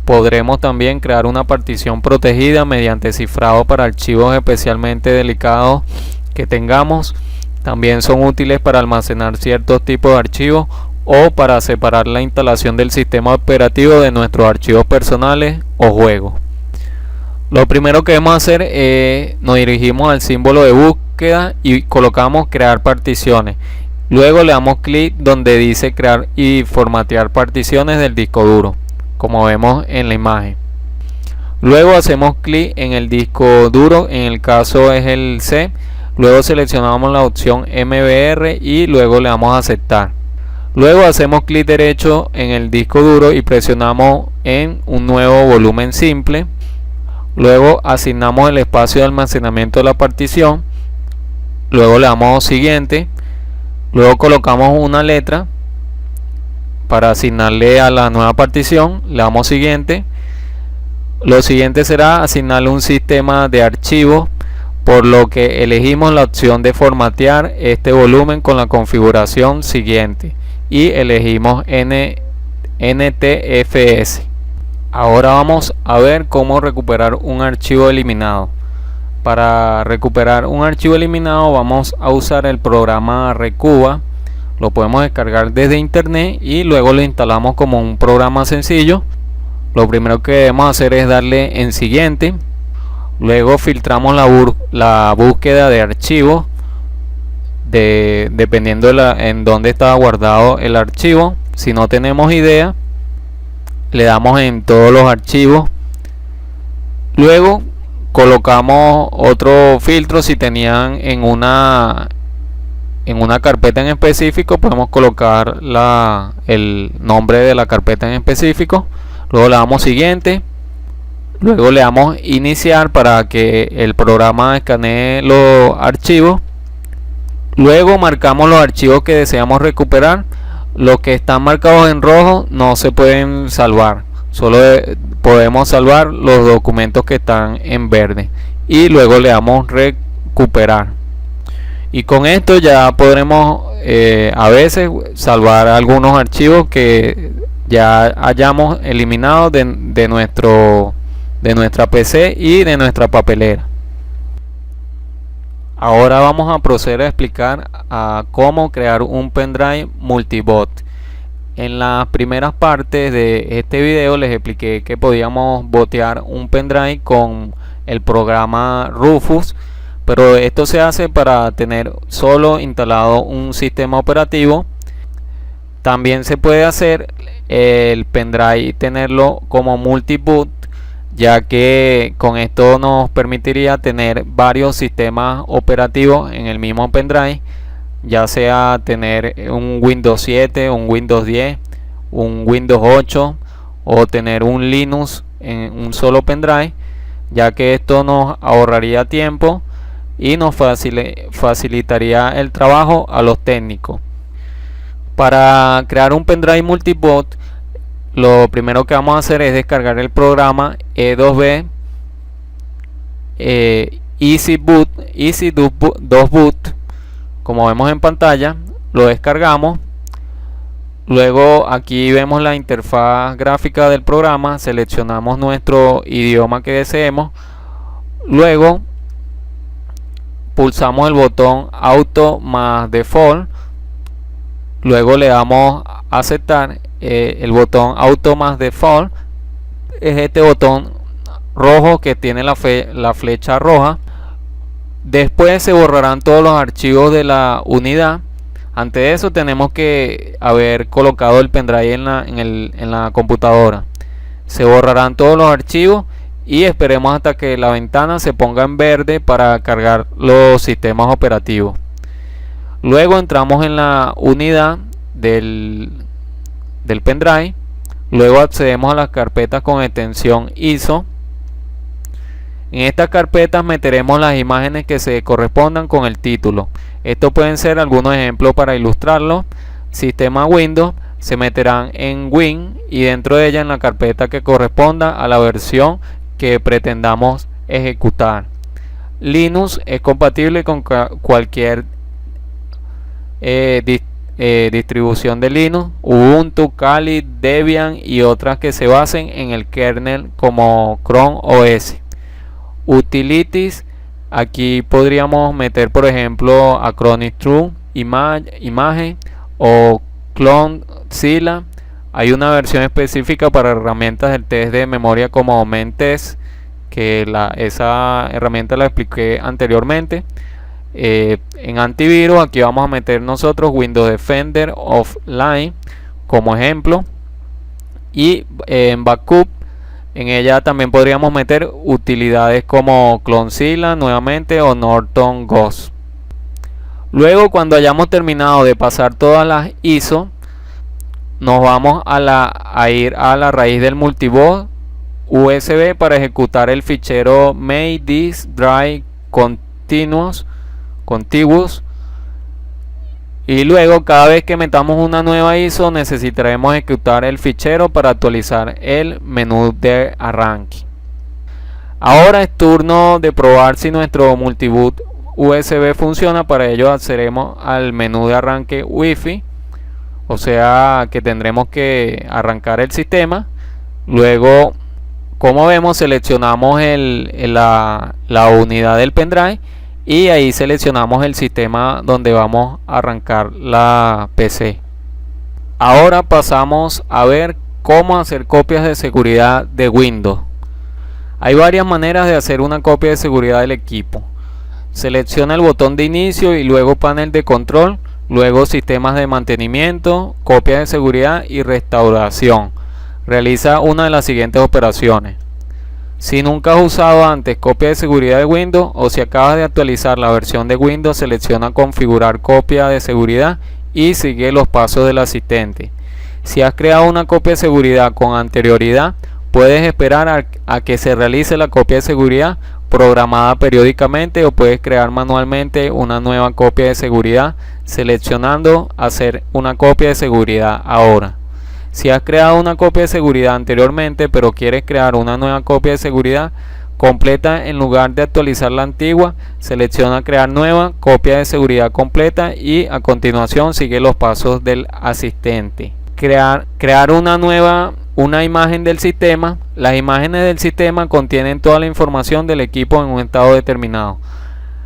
Podremos también crear una partición protegida mediante cifrado para archivos especialmente delicados que tengamos. También son útiles para almacenar ciertos tipos de archivos o para separar la instalación del sistema operativo de nuestros archivos personales o juegos. Lo primero que debemos hacer es nos dirigimos al símbolo de búsqueda y colocamos crear particiones. Luego le damos clic donde dice crear y formatear particiones del disco duro, como vemos en la imagen. Luego hacemos clic en el disco duro, en el caso es el C. Luego seleccionamos la opción MBR y luego le damos a aceptar. Luego hacemos clic derecho en el disco duro y presionamos en un nuevo volumen simple. Luego asignamos el espacio de almacenamiento de la partición. Luego le damos siguiente. Luego colocamos una letra para asignarle a la nueva partición. Le damos siguiente. Lo siguiente será asignarle un sistema de archivos, por lo que elegimos la opción de formatear este volumen con la configuración siguiente y elegimos NTFS. Ahora vamos a ver cómo recuperar un archivo eliminado. Para recuperar un archivo eliminado vamos a usar el programa Recuba. Lo podemos descargar desde internet y luego lo instalamos como un programa sencillo. Lo primero que debemos hacer es darle en siguiente. Luego filtramos la búsqueda de archivos dependiendo en dónde está guardado el archivo. Si no tenemos idea, le damos en todos los archivos. Luego colocamos otro filtro. Si tenían en una carpeta en específico, podemos colocar el nombre de la carpeta en específico. Luego le damos siguiente. Luego le damos iniciar para que el programa escanee los archivos. Luego marcamos los archivos que deseamos recuperar. Los que están marcados en rojo no se pueden salvar. Solo podemos salvar los documentos que están en verde. Y luego le damos recuperar. Y con esto ya podremos a veces salvar algunos archivos que ya hayamos eliminado de nuestra PC y de nuestra papelera. Ahora vamos a proceder a explicar cómo crear un pendrive multibot. En las primeras partes de este video les expliqué que podíamos botear un pendrive con el programa Rufus, pero esto se hace para tener solo instalado un sistema operativo. También se puede hacer el pendrive y tenerlo como multiboot, ya que con esto nos permitiría tener varios sistemas operativos en el mismo pendrive, ya sea tener un Windows 7, un Windows 10, un Windows 8 o tener un Linux en un solo pendrive, ya que esto nos ahorraría tiempo y nos facilitaría el trabajo a los técnicos. Para crear un pendrive multibot, lo primero que vamos a hacer es descargar el programa E2B Easy 2 Boot, como vemos en pantalla. Lo descargamos. Luego aquí vemos la interfaz gráfica del programa. Seleccionamos nuestro idioma que deseemos. Luego pulsamos el botón Auto más Default. luego le damos a aceptar. El botón Auto más Default es este botón rojo que tiene la flecha roja. Después se borrarán todos los archivos de la unidad. Antes de eso tenemos que haber colocado el pendrive en la computadora. Se borrarán todos los archivos y esperemos hasta que la ventana se ponga en verde para cargar los sistemas operativos. Luego entramos en la unidad del pendrive. Luego accedemos a las carpetas con extensión ISO. En estas carpetas meteremos las imágenes que se correspondan con el título. Estos pueden ser algunos ejemplos para ilustrarlo. Sistema Windows se meterán en Win y dentro de ella en la carpeta que corresponda a la versión que pretendamos ejecutar. Linux es compatible con cualquier distribución de Linux, Ubuntu, Kali, Debian y otras que se basen en el kernel como Chrome OS. Utilities, aquí podríamos meter por ejemplo Acronis True, Image o Clonezilla. Hay una versión específica para herramientas del test de memoria como Mentes, que esa herramienta la expliqué anteriormente. En antivirus aquí vamos a meter nosotros Windows Defender Offline como ejemplo, y en backup en ella también podríamos meter utilidades como Clonezilla nuevamente o Norton Ghost. Luego, cuando hayamos terminado de pasar todas las ISO, nos vamos a ir a la raíz del multiboot USB para ejecutar el fichero Make Disk Drive Contiguous, y luego cada vez que metamos una nueva ISO necesitaremos ejecutar el fichero para actualizar el menú de arranque. Ahora es turno de probar si nuestro multiboot USB funciona. Para ello accederemos al menú de arranque Wi-Fi, o sea que tendremos que arrancar el sistema. Luego, como vemos, seleccionamos la unidad del pendrive y ahí seleccionamos el sistema donde vamos a arrancar la PC. Ahora pasamos a ver cómo hacer copias de seguridad de Windows. Hay varias maneras de hacer una copia de seguridad del equipo. Selecciona el botón de inicio y luego panel de control, luego sistemas de mantenimiento, copia de seguridad y restauración. Realiza una de las siguientes operaciones. Si nunca has usado antes copia de seguridad de Windows o si acabas de actualizar la versión de Windows, selecciona configurar copia de seguridad y sigue los pasos del asistente. Si has creado una copia de seguridad con anterioridad, puedes esperar a que se realice la copia de seguridad programada periódicamente, o puedes crear manualmente una nueva copia de seguridad seleccionando hacer una copia de seguridad ahora. Si has creado una copia de seguridad anteriormente pero quieres crear una nueva copia de seguridad completa en lugar de actualizar la antigua, selecciona crear nueva copia de seguridad completa y a continuación sigue los pasos del asistente. Crear una imagen del sistema. Las imágenes del sistema contienen toda la información del equipo en un estado determinado.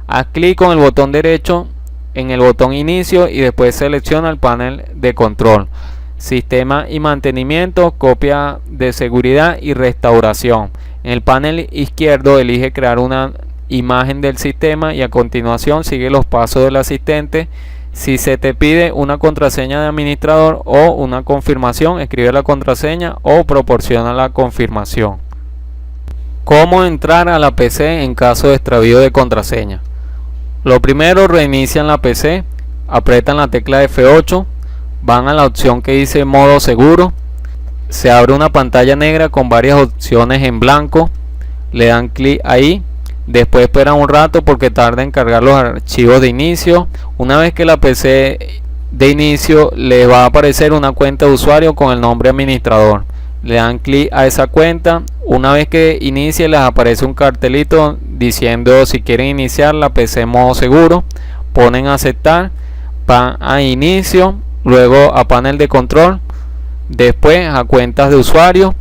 Haz clic con el botón derecho en el botón inicio y después selecciona el panel de control. Sistema y mantenimiento, copia de seguridad y restauración. En el panel izquierdo elige crear una imagen del sistema y a continuación sigue los pasos del asistente. Si se te pide una contraseña de administrador o una confirmación, escribe la contraseña o proporciona la confirmación. ¿Cómo entrar a la PC en caso de extravío de contraseña? Lo primero, reinician la PC, aprietan la tecla F8, van a la opción que dice modo seguro, se abre una pantalla negra con varias opciones en blanco, le dan clic ahí, después esperan un rato porque tarda en cargar los archivos de inicio. Una vez que la PC de inicio les va a aparecer una cuenta de usuario con el nombre administrador, le dan clic a esa cuenta. Una vez que inicie les aparece un cartelito diciendo si quieren iniciar la PC en modo seguro, ponen a aceptar, van a inicio, luego a panel de control, después a cuentas de usuario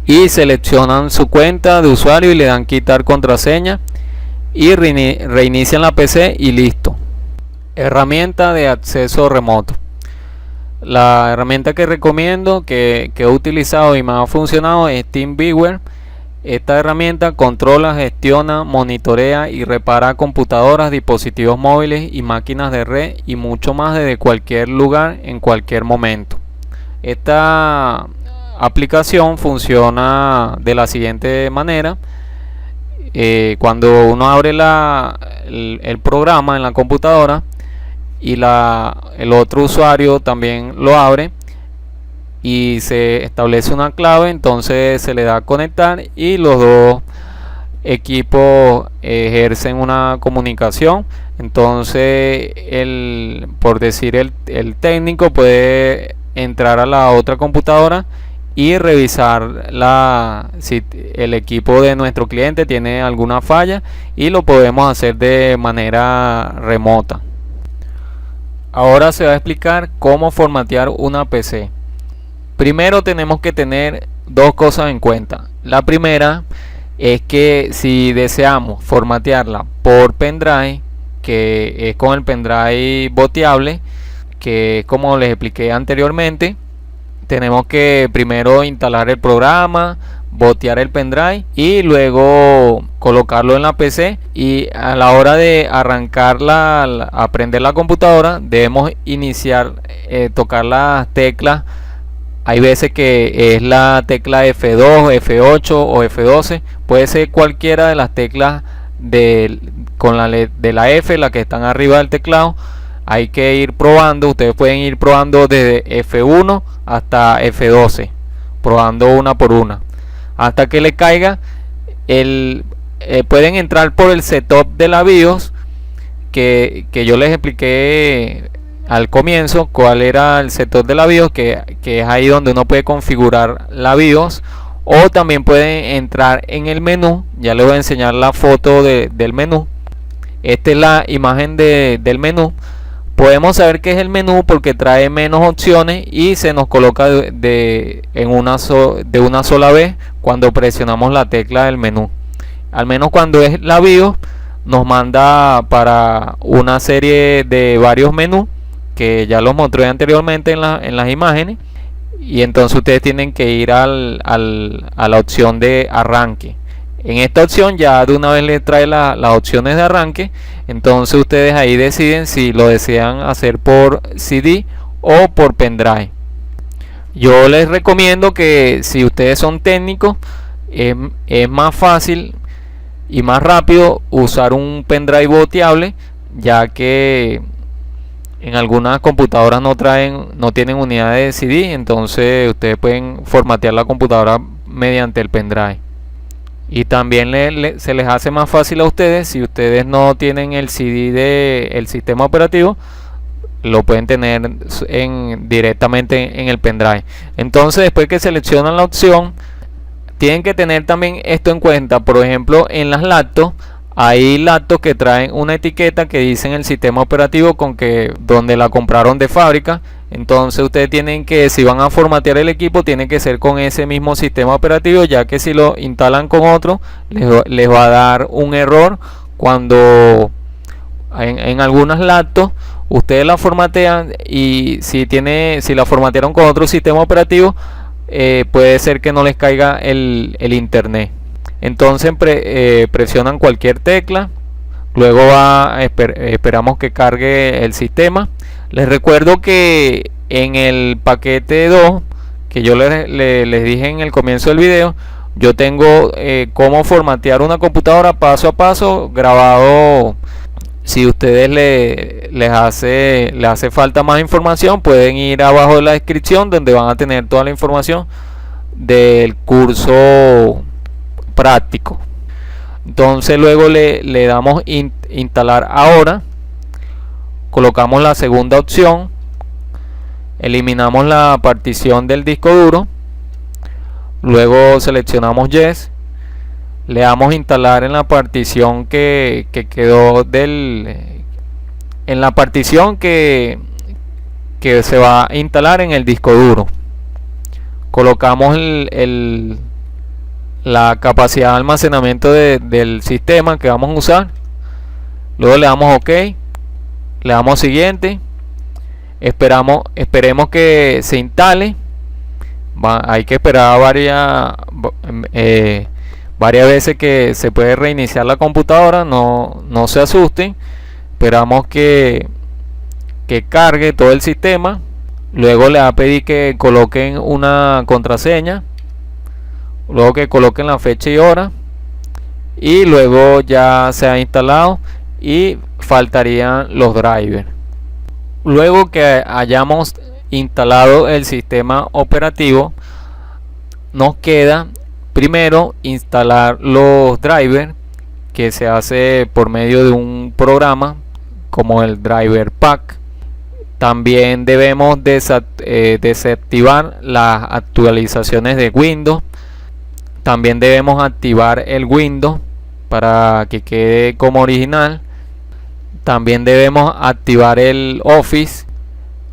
y seleccionan su cuenta de usuario y le dan quitar contraseña y reinician la PC y listo. Herramienta de acceso remoto. La herramienta que recomiendo, que he utilizado y me ha funcionado, es TeamViewer. Esta herramienta controla, gestiona, monitorea y repara computadoras, dispositivos móviles y máquinas de red y mucho más desde cualquier lugar en cualquier momento. Esta aplicación funciona de la siguiente manera. Cuando uno abre el programa en la computadora y el otro usuario también lo abre y se establece una clave, entonces se le da a conectar y los dos equipos ejercen una comunicación. Entonces por decir el técnico puede entrar a la otra computadora y revisar si el equipo de nuestro cliente tiene alguna falla, y lo podemos hacer de manera remota. Ahora se va a explicar cómo formatear una PC. Primero tenemos que tener dos cosas en cuenta. La primera es que si deseamos formatearla por pendrive, que es con el pendrive boteable, que como les expliqué anteriormente, tenemos que primero instalar el programa, botear el pendrive y luego colocarlo en la PC, y a la hora de arrancarla, a prender la computadora, debemos iniciar, tocar las teclas. Hay veces que es la tecla F2, F8 o F12, puede ser cualquiera de las teclas de la F, la que están arriba del teclado. Hay que ir probando, ustedes pueden ir probando desde F1 hasta F12, probando una por una, hasta que le caiga pueden entrar por el setup de la BIOS, que yo les expliqué al comienzo cuál era el setup de la BIOS, que es ahí donde uno puede configurar la BIOS, o también pueden entrar en el menú. Ya les voy a enseñar la foto del menú. Esta es la imagen del menú. Podemos saber que es el menú porque trae menos opciones y se nos coloca de una sola vez cuando presionamos la tecla del menú. Al menos cuando es la BIOS, nos manda para una serie de varios menús que ya los mostré anteriormente en las imágenes, y entonces ustedes tienen que ir a la opción de arranque. En esta opción ya de una vez les trae las opciones de arranque. Entonces ustedes ahí deciden si lo desean hacer por CD o por pendrive. Yo les recomiendo que si ustedes son técnicos, es más fácil y más rápido usar un pendrive boteable, ya que en algunas computadoras no tienen unidades de CD. Entonces ustedes pueden formatear la computadora mediante el pendrive. Y también se les hace más fácil a ustedes si ustedes no tienen el CD del sistema operativo, lo pueden tener directamente en el pendrive. Entonces, después que seleccionan la opción, tienen que tener también esto en cuenta. Por ejemplo, en las laptops, hay laptops que traen una etiqueta que dice en el sistema operativo donde la compraron de fábrica. Entonces ustedes tienen que, si van a formatear el equipo, tiene que ser con ese mismo sistema operativo, ya que si lo instalan con otro, les va a dar un error cuando en algunas laptops ustedes la formatean, y si la formatearon con otro sistema operativo, puede ser que no les caiga el internet. Entonces presionan cualquier tecla, luego esperamos que cargue el sistema. Les recuerdo que en el paquete 2 que yo les dije en el comienzo del video, yo tengo cómo formatear una computadora paso a paso grabado. Si ustedes les hace falta más información, pueden ir abajo de la descripción, donde van a tener toda la información del curso práctico. Entonces luego le damos instalar ahora, colocamos la segunda opción, eliminamos la partición del disco duro, luego seleccionamos Yes, le damos instalar en la partición que quedó en la partición que se va a instalar en el disco duro. Colocamos la capacidad de almacenamiento del sistema que vamos a usar, luego le damos OK, le damos siguiente. Esperemos que se instale. Hay que esperar varias veces que se puede reiniciar la computadora. No se asusten. Esperamos que cargue todo el sistema. Luego le va a pedir que coloquen una contraseña. Luego que coloquen la fecha y hora. Y luego ya se ha instalado y faltarían los drivers. Luego que hayamos instalado el sistema operativo, nos queda primero instalar los drivers, que se hace por medio de un programa como el Driver Pack. También debemos desactivar las actualizaciones de Windows. También debemos activar el Windows para que quede como original. También debemos activar el Office.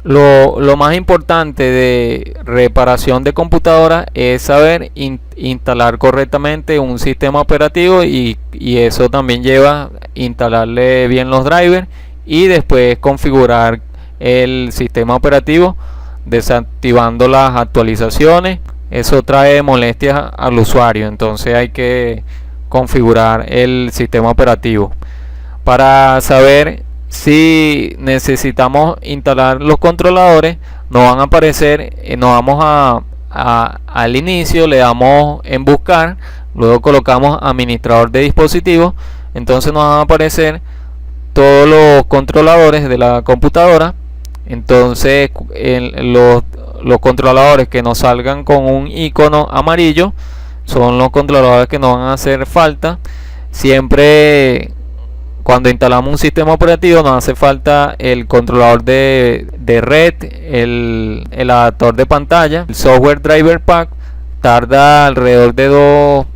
Lo más importante de reparación de computadora es saber instalar correctamente un sistema operativo, y eso también lleva instalarle bien los drivers y después configurar el sistema operativo desactivando las actualizaciones. Eso trae molestias al usuario, entonces hay que configurar el sistema operativo. Para saber si necesitamos instalar los controladores, nos van a aparecer, nos vamos al inicio, le damos en buscar, luego colocamos administrador de dispositivos, entonces nos van a aparecer todos los controladores de la computadora. Entonces los controladores que nos salgan con un icono amarillo son los controladores que nos van a hacer falta. Siempre cuando instalamos un sistema operativo nos hace falta el controlador de red, el adaptador de pantalla. El software Driver Pack tarda alrededor de 2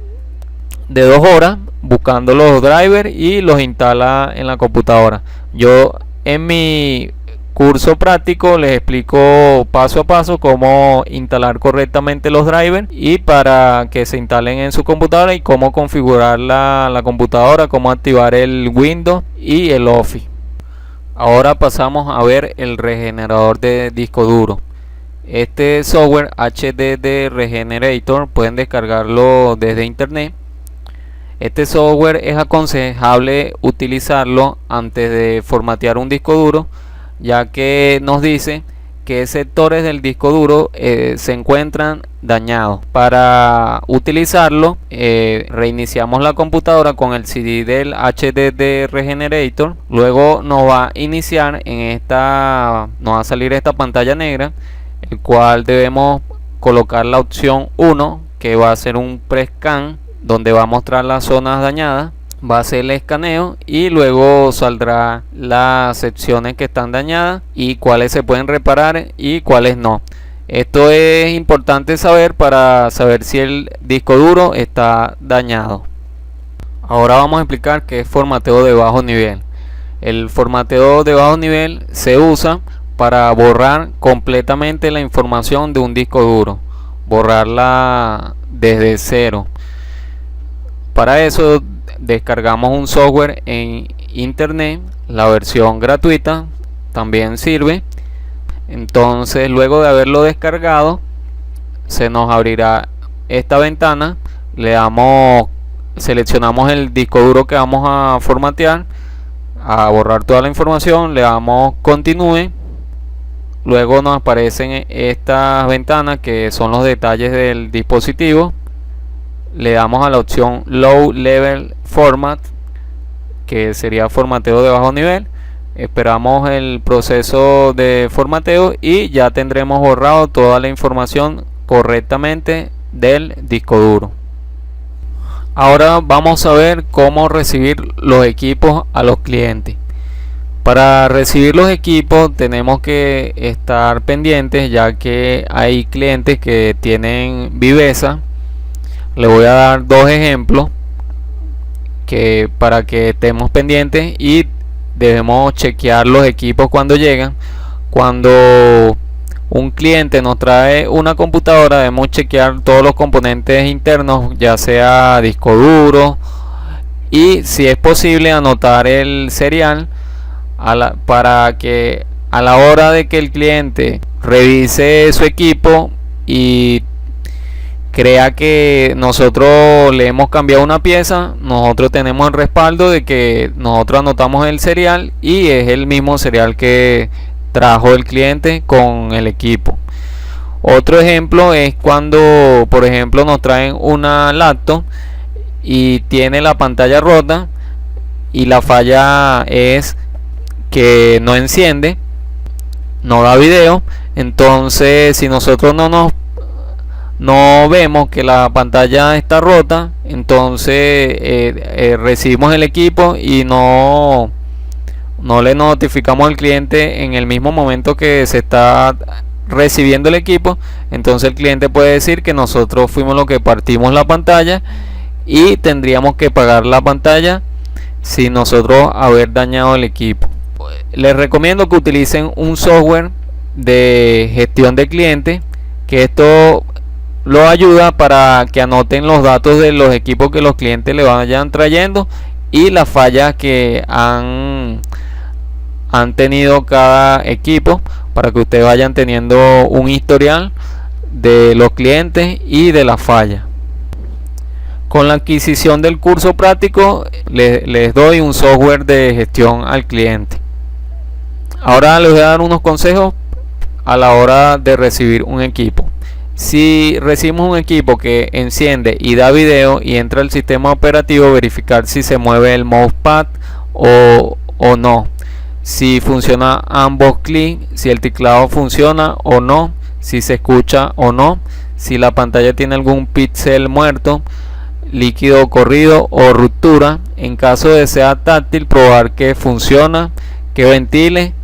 horas buscando los drivers y los instala en la computadora. Yo en mi curso práctico les explico paso a paso cómo instalar correctamente los drivers y para que se instalen en su computadora, y cómo configurar la computadora, cómo activar el Windows y el Office. Ahora pasamos a ver el regenerador de disco duro. Este software HDD Regenerator pueden descargarlo desde internet. Este software es aconsejable utilizarlo antes de formatear un disco duro, ya que nos dice qué sectores del disco duro se encuentran dañados. Para utilizarlo, reiniciamos la computadora con el CD del HDD Regenerator. Luego nos va a iniciar nos va a salir esta pantalla negra, el cual debemos colocar la opción 1, que va a ser un pre-scan, donde va a mostrar las zonas dañadas. Va a hacer el escaneo y luego saldrá las secciones que están dañadas y cuáles se pueden reparar y cuáles no. Esto es importante saber para saber si el disco duro está dañado. Ahora vamos a explicar qué es formateo de bajo nivel. El formateo de bajo nivel se usa para borrar completamente la información de un disco duro, borrarla desde cero. Para eso descargamos un software en internet, la versión gratuita también sirve. Entonces, luego de haberlo descargado, se nos abrirá esta ventana. Seleccionamos el disco duro que vamos a formatear, a borrar toda la información, le damos continúe. Luego nos aparecen estas ventanas que son los detalles del dispositivo. Le damos a la opción Low Level Format, que sería formateo de bajo nivel. Esperamos el proceso de formateo y ya tendremos borrado toda la información correctamente del disco duro. Ahora vamos a ver cómo recibir los equipos a los clientes. Para recibir los equipos tenemos que estar pendientes, ya que hay clientes que tienen viveza. Le voy a dar 2 ejemplos para que estemos pendientes, y debemos chequear los equipos cuando llegan. Cuando un cliente nos trae una computadora, debemos chequear todos los componentes internos, ya sea disco duro, y si es posible anotar el serial para que a la hora de que el cliente revise su equipo y crea que nosotros le hemos cambiado una pieza, nosotros tenemos el respaldo de que nosotros anotamos el serial y es el mismo serial que trajo el cliente con el equipo. Otro ejemplo es cuando, por ejemplo, nos traen una laptop y tiene la pantalla rota y la falla es que no enciende, no da video. Entonces, si nosotros no vemos que la pantalla está rota, entonces recibimos el equipo y no le notificamos al cliente en el mismo momento que se está recibiendo el equipo. Entonces el cliente puede decir que nosotros fuimos los que partimos la pantalla y tendríamos que pagar la pantalla sin nosotros haber dañado el equipo. Les recomiendo que utilicen un software de gestión de clientes, que esto lo ayuda para que anoten los datos de los equipos que los clientes le vayan trayendo y las fallas que han tenido cada equipo, para que ustedes vayan teniendo un historial de los clientes y de las fallas. Con la adquisición del curso práctico les doy un software de gestión al cliente. Ahora les voy a dar unos consejos a la hora de recibir un equipo. Si recibimos un equipo que enciende y da video y entra al sistema operativo, verificar si se mueve el mousepad o no, si funciona ambos clics, si el teclado funciona o no, si se escucha o no, si la pantalla tiene algún píxel muerto, líquido corrido o ruptura. En caso de sea táctil, probar que funciona, que ventile,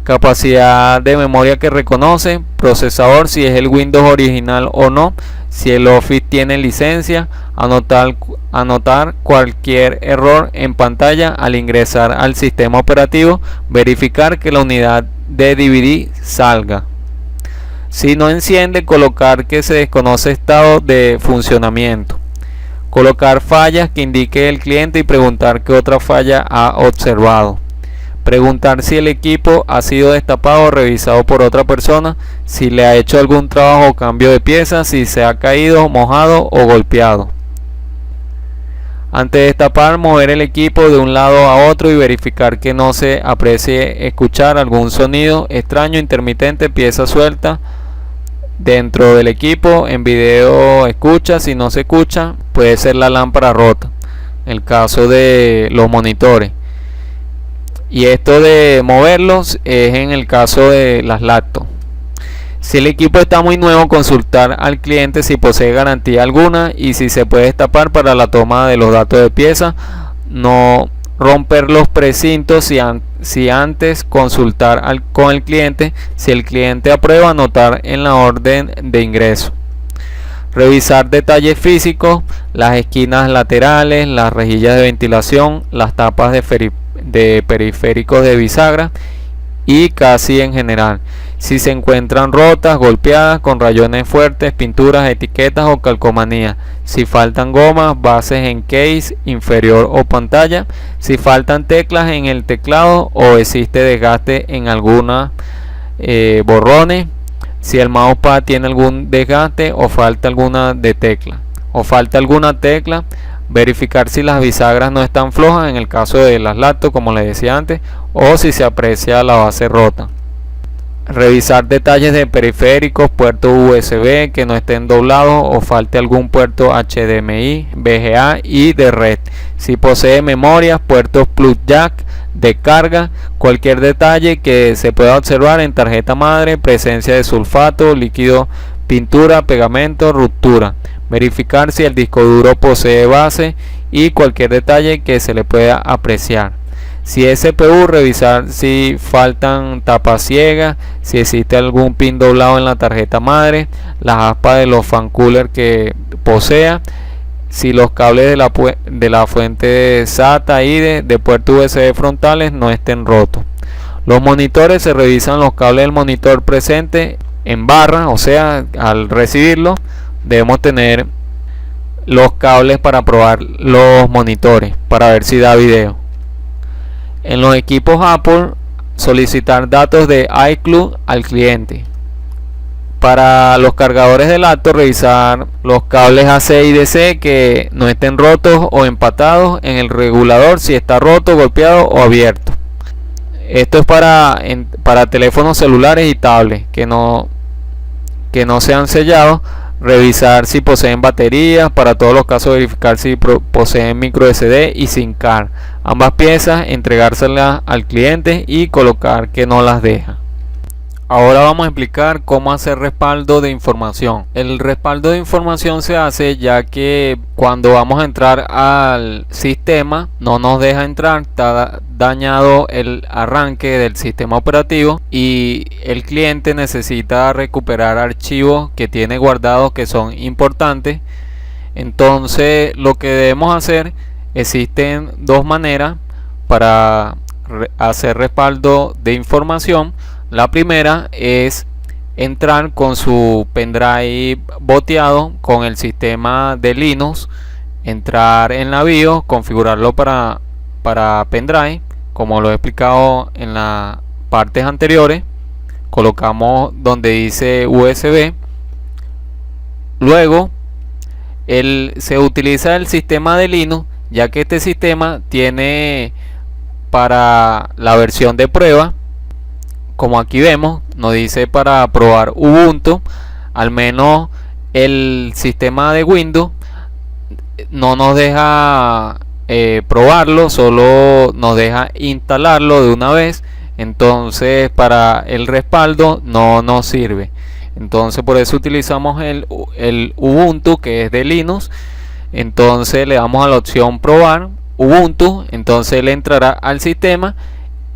capacidad de memoria que reconoce, procesador, si es el Windows original o no, si el Office tiene licencia, anotar cualquier error en pantalla al ingresar al sistema operativo, verificar que la unidad de DVD salga. Si no enciende, colocar que se desconoce estado de funcionamiento. Colocar fallas que indique el cliente y preguntar qué otra falla ha observado. Preguntar si el equipo ha sido destapado o revisado por otra persona, si le ha hecho algún trabajo o cambio de pieza, si se ha caído, mojado o golpeado. Antes de destapar, mover el equipo de un lado a otro y verificar que no se aprecie escuchar algún sonido extraño, intermitente, pieza suelta dentro del equipo. En video escucha, si no se escucha, puede ser la lámpara rota, en el caso de los monitores. Y esto de moverlos es en el caso de las laptops. Si el equipo está muy nuevo, consultar al cliente si posee garantía alguna y si se puede destapar para la toma de los datos de pieza. No romper los precintos si antes consultar con el cliente. Si el cliente aprueba, anotar en la orden de ingreso. Revisar detalles físicos, las esquinas laterales, las rejillas de ventilación, las tapas de periféricos de bisagra y casi en general. Si se encuentran rotas, golpeadas, con rayones fuertes, pinturas, etiquetas o calcomanías. Si faltan gomas, bases en case inferior o pantalla. Si faltan teclas en el teclado o existe desgaste en alguna borrones. Si el mousepad tiene algún desgaste o falta alguna tecla. Verificar si las bisagras no están flojas en el caso de las laptops, como les decía antes, o si se aprecia la base rota. Revisar detalles de periféricos, puertos USB que no estén doblados o falte algún puerto HDMI, VGA y de red. Si posee memorias, puertos plug jack de carga, cualquier detalle que se pueda observar en tarjeta madre, presencia de sulfato, líquido, pintura, pegamento, ruptura. Verificar si el disco duro posee base y cualquier detalle que se le pueda apreciar. Si es CPU, revisar si faltan tapas ciegas, si existe algún pin doblado en la tarjeta madre, las aspas de los fan cooler que posea, si los cables de la fuente SATA y de puerto USB frontales no estén rotos. Los monitores, se revisan los cables del monitor presente en barra, o sea, al recibirlo debemos tener los cables para probar los monitores para ver si da video. En los equipos Apple solicitar datos de iCloud al cliente. Para los cargadores de laptop, revisar los cables AC y DC que no estén rotos o empatados en el regulador, si está roto, golpeado o abierto. Esto es para teléfonos celulares y tablets que no sean sellados. Revisar si poseen baterías. Para todos los casos, verificar si poseen micro SD y SIM card. Ambas piezas, entregárselas al cliente y colocar que no las deja. Ahora vamos a explicar cómo hacer respaldo de información. El respaldo de información se hace ya que cuando vamos a entrar al sistema no nos deja entrar, está dañado el arranque del sistema operativo y el cliente necesita recuperar archivos que tiene guardados que son importantes. Entonces lo que debemos hacer, existen dos maneras para hacer respaldo de información. La primera es entrar con su pendrive boteado con el sistema de Linux, entrar en la BIOS, configurarlo para pendrive, como lo he explicado en las partes anteriores. Colocamos donde dice USB. Luego se utiliza el sistema de Linux, ya que este sistema tiene para la versión de prueba, como aquí vemos, nos dice para probar Ubuntu. Al menos el sistema de Windows no nos deja probarlo, solo nos deja instalarlo de una vez. Entonces para el respaldo no nos sirve. Entonces por eso utilizamos el Ubuntu, que es de Linux. Entonces le damos a la opción probar Ubuntu. Entonces él entrará al sistema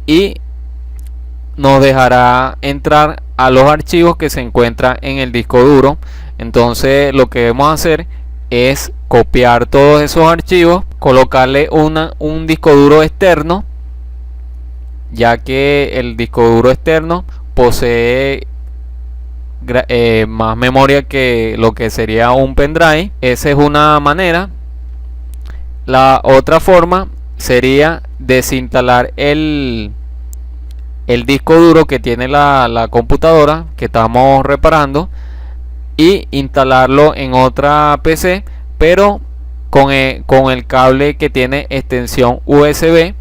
y nos dejará entrar a los archivos que se encuentran en el disco duro. Entonces lo que debemos hacer es copiar todos esos archivos, colocarle un disco duro externo, ya que el disco duro externo posee más memoria que lo que sería un pendrive. Esa es una manera. La otra forma sería desinstalar el disco duro que tiene la computadora que estamos reparando y instalarlo en otra PC, pero con el cable que tiene extensión USB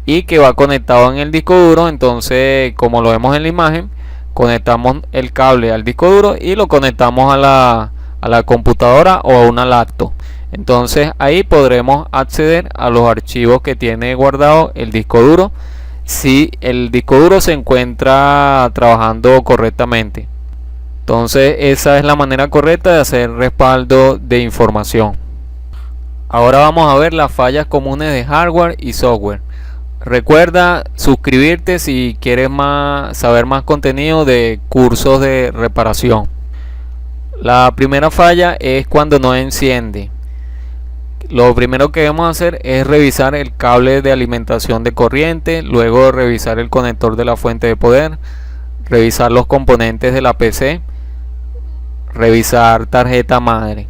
y que va conectado en el disco duro. Entonces, como lo vemos en la imagen, conectamos el cable al disco duro y lo conectamos a la computadora o a una laptop. Entonces ahí podremos acceder a los archivos que tiene guardado el disco duro, si el disco duro se encuentra trabajando correctamente. Entonces esa es la manera correcta de hacer respaldo de información. Ahora vamos a ver las fallas comunes de hardware y software. Recuerda suscribirte si quieres saber más contenido de cursos de reparación. La primera falla es cuando no enciende. Lo primero que debemos hacer es revisar el cable de alimentación de corriente, luego revisar el conector de la fuente de poder, revisar los componentes de la PC, revisar tarjeta madre,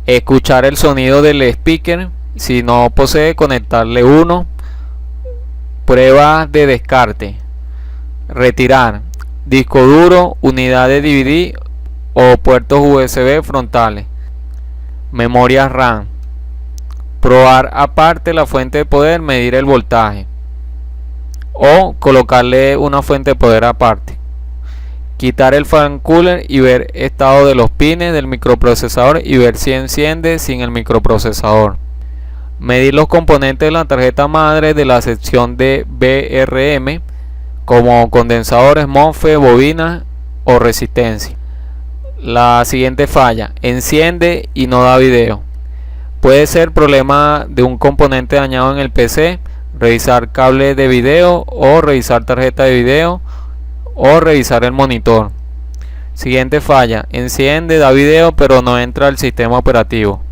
escuchar el sonido del speaker, si no posee, conectarle uno, pruebas de descarte, retirar disco duro, unidad de DVD o puertos USB frontales, memoria RAM, probar aparte la fuente de poder, medir el voltaje o colocarle una fuente de poder aparte, quitar el fan cooler y ver estado de los pines del microprocesador y ver si enciende sin el microprocesador, medir los componentes de la tarjeta madre de la sección de VRM como condensadores, MOSFET, bobinas o resistencia. La siguiente falla: enciende y no da video. Puede ser problema de un componente dañado en el PC, revisar cable de video o revisar tarjeta de video o revisar el monitor. Siguiente falla: enciende, da video pero no entra al sistema operativo.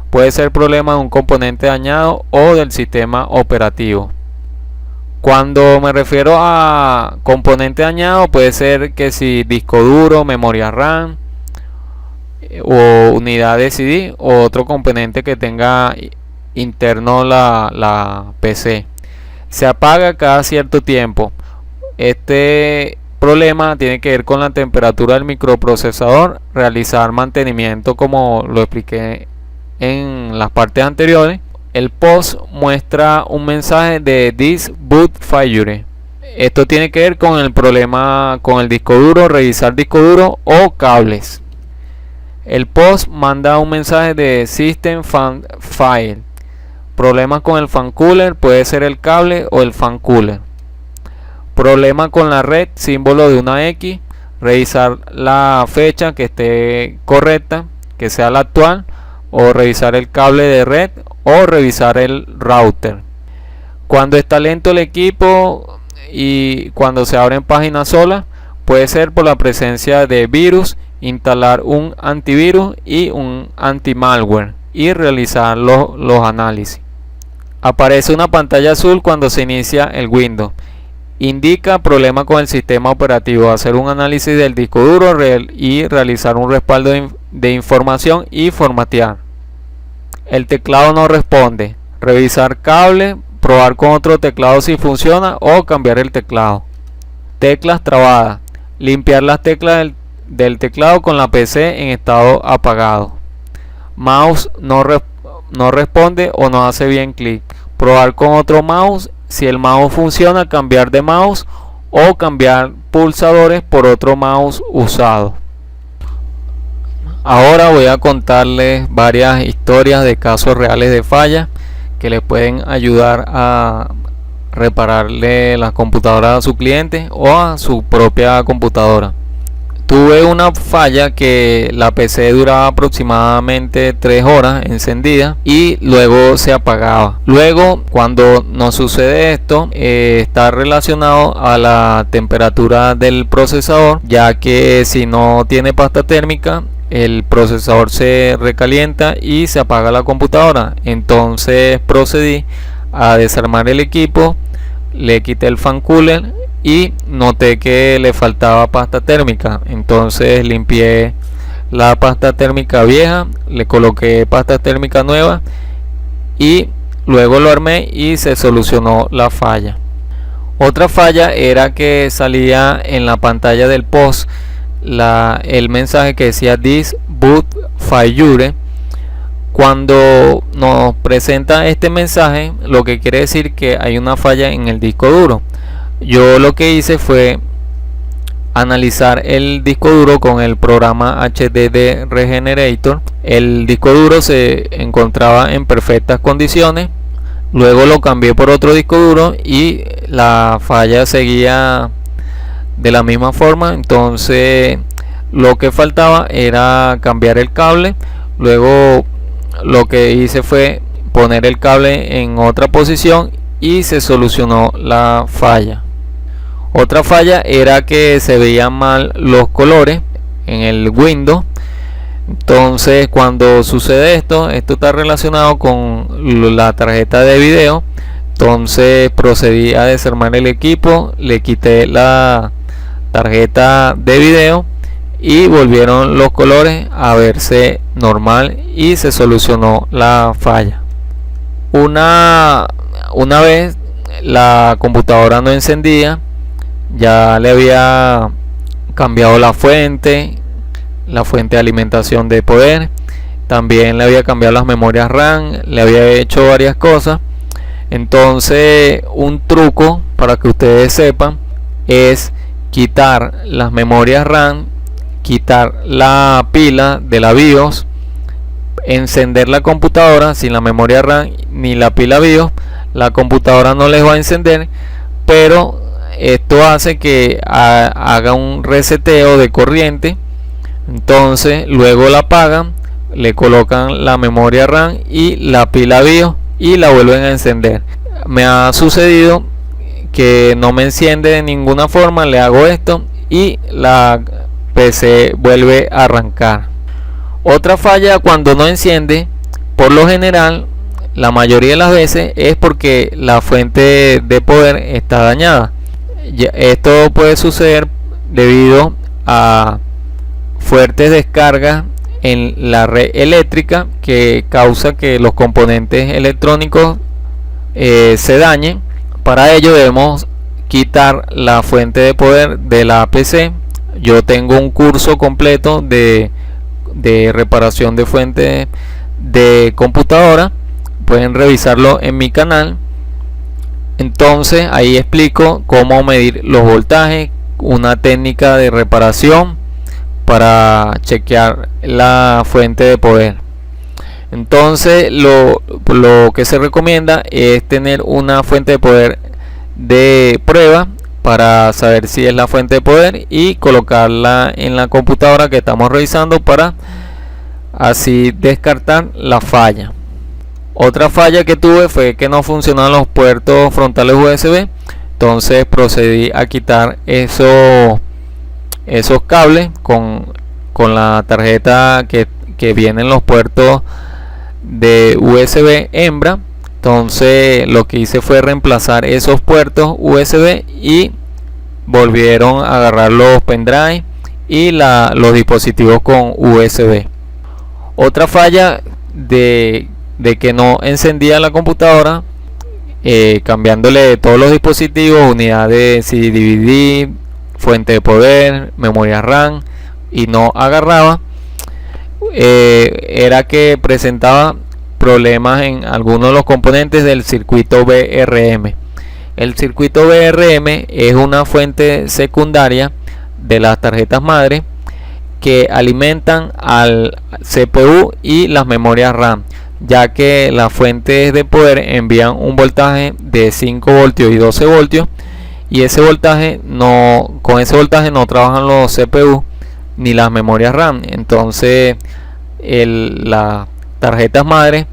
Puede ser problema de un componente dañado o del sistema operativo. Cuando me refiero a componente dañado, puede ser que si disco duro, memoria RAM o unidad de CD o otro componente que tenga interno la PC. Se apaga cada cierto tiempo. Este problema tiene que ver con la temperatura del microprocesador, realizar mantenimiento como lo expliqué en las partes anteriores. El post muestra un mensaje de This Boot Failure. Esto tiene que ver con el problema con el disco duro, revisar disco duro o cables. El post manda un mensaje de System Fan Fail. Problemas con el fan cooler, puede ser el cable o el fan cooler. Problema con la red, símbolo de una X. Revisar la fecha que esté correcta, que sea la actual, o revisar el cable de red o revisar el router. Cuando está lento el equipo y cuando se abren páginas solas, puede ser por la presencia de virus. Instalar un antivirus y un anti-malware y realizar los análisis. Aparece una pantalla azul cuando se inicia el Windows. Indica problema con el sistema operativo. Hacer un análisis del disco duro y realizar un respaldo de información y formatear. El teclado no responde. Revisar cable, probar con otro teclado si funciona o cambiar el teclado. Teclas trabadas. Limpiar las teclas del teclado con la PC en estado apagado. Mouse no responde o no hace bien clic. Probar con otro mouse. Si el mouse funciona, cambiar de mouse o cambiar pulsadores por otro mouse usado. Ahora voy a contarles varias historias de casos reales de falla que les pueden ayudar a repararle la computadora a su cliente o a su propia computadora. Tuve una falla que la PC duraba aproximadamente 3 horas encendida y luego se apagaba. Luego, cuando nos sucede esto, está relacionado a la temperatura del procesador, ya que si no tiene pasta térmica, el procesador se recalienta y se apaga la computadora. Entonces procedí a desarmar el equipo, le quité el fan cooler y noté que le faltaba pasta térmica. Entonces limpié la pasta térmica vieja, le coloqué pasta térmica nueva y luego lo armé y se solucionó la falla. Otra falla era que salía en la pantalla del post el mensaje que decía This Boot Failure. Cuando nos presenta este mensaje, lo que quiere decir que hay una falla en el disco duro. Yo lo que hice fue analizar el disco duro con el programa HDD Regenerator. El disco duro se encontraba en perfectas condiciones. Luego lo cambié por otro disco duro y la falla seguía de la misma forma. Entonces lo que faltaba era cambiar el cable. Luego lo que hice fue poner el cable en otra posición y se solucionó la falla. Otra falla era que se veían mal los colores en el Windows. Entonces cuando sucede esto está relacionado con la tarjeta de video. Entonces procedí a desarmar el equipo, le quité la tarjeta de video y volvieron los colores a verse normal y se solucionó la falla. Una vez la computadora no encendía, ya le había cambiado la fuente de alimentación de poder, también le había cambiado las memorias RAM, le había hecho varias cosas. Entonces un truco para que ustedes sepan es quitar las memorias RAM, quitar la pila de la BIOS, encender la computadora sin la memoria RAM ni la pila BIOS. La computadora no les va a encender, pero esto hace que haga un reseteo de corriente. Entonces luego la apagan, le colocan la memoria RAM y la pila BIOS y la vuelven a encender. Me ha sucedido que no me enciende de ninguna forma, le hago esto y la PC vuelve a arrancar. Otra falla cuando no enciende, por lo general, la mayoría de las veces es porque la fuente de poder está dañada. Esto puede suceder debido a fuertes descargas en la red eléctrica que causa que los componentes electrónicos se dañen. Para ello debemos quitar la fuente de poder de la PC. Yo tengo un curso completo de reparación de fuente de computadora, pueden revisarlo en mi canal. Entonces ahí explico cómo medir los voltajes, una técnica de reparación para chequear la fuente de poder. Entonces lo que se recomienda es tener una fuente de poder de prueba para saber si es la fuente de poder y colocarla en la computadora que estamos revisando para así descartar la falla. Otra falla que tuve fue que no funcionaban los puertos frontales USB. Entonces procedí a quitar esos cables con la tarjeta que viene en los puertos de USB hembra. Entonces lo que hice fue reemplazar esos puertos USB y volvieron a agarrar los pendrive y los dispositivos con USB. Otra falla de que no encendía la computadora, cambiándole todos los dispositivos, unidad de CD, DVD, fuente de poder, memoria RAM, y no agarraba, era que presentaba problemas en algunos de los componentes del circuito VRM. El circuito VRM es una fuente secundaria de las tarjetas madre que alimentan al CPU y las memorias RAM, ya que las fuentes de poder envían un voltaje de 5 voltios y 12 voltios, y con ese voltaje no trabajan los CPU ni las memorias RAM. Entonces las tarjetas madre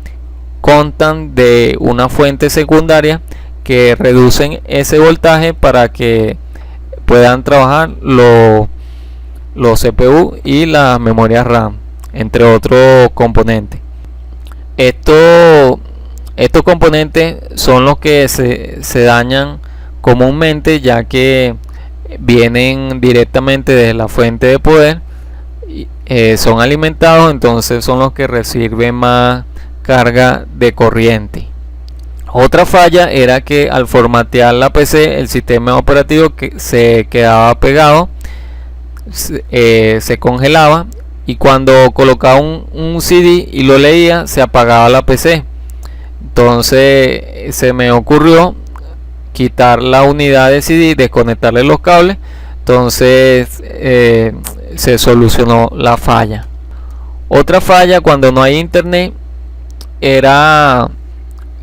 contan de una fuente secundaria que reducen ese voltaje para que puedan trabajar los CPU y las memorias RAM, entre otros componentes. Estos componentes son los que se dañan comúnmente, ya que vienen directamente desde la fuente de poder, son alimentados, entonces son los que reciben más carga de corriente. Otra falla era que al formatear la PC, el sistema operativo que se quedaba pegado, se congelaba, y cuando colocaba un CD y lo leía, se apagaba la PC. Entonces se me ocurrió quitar la unidad de CD, desconectarle los cables. Entonces se solucionó la falla. Otra falla cuando no hay internet era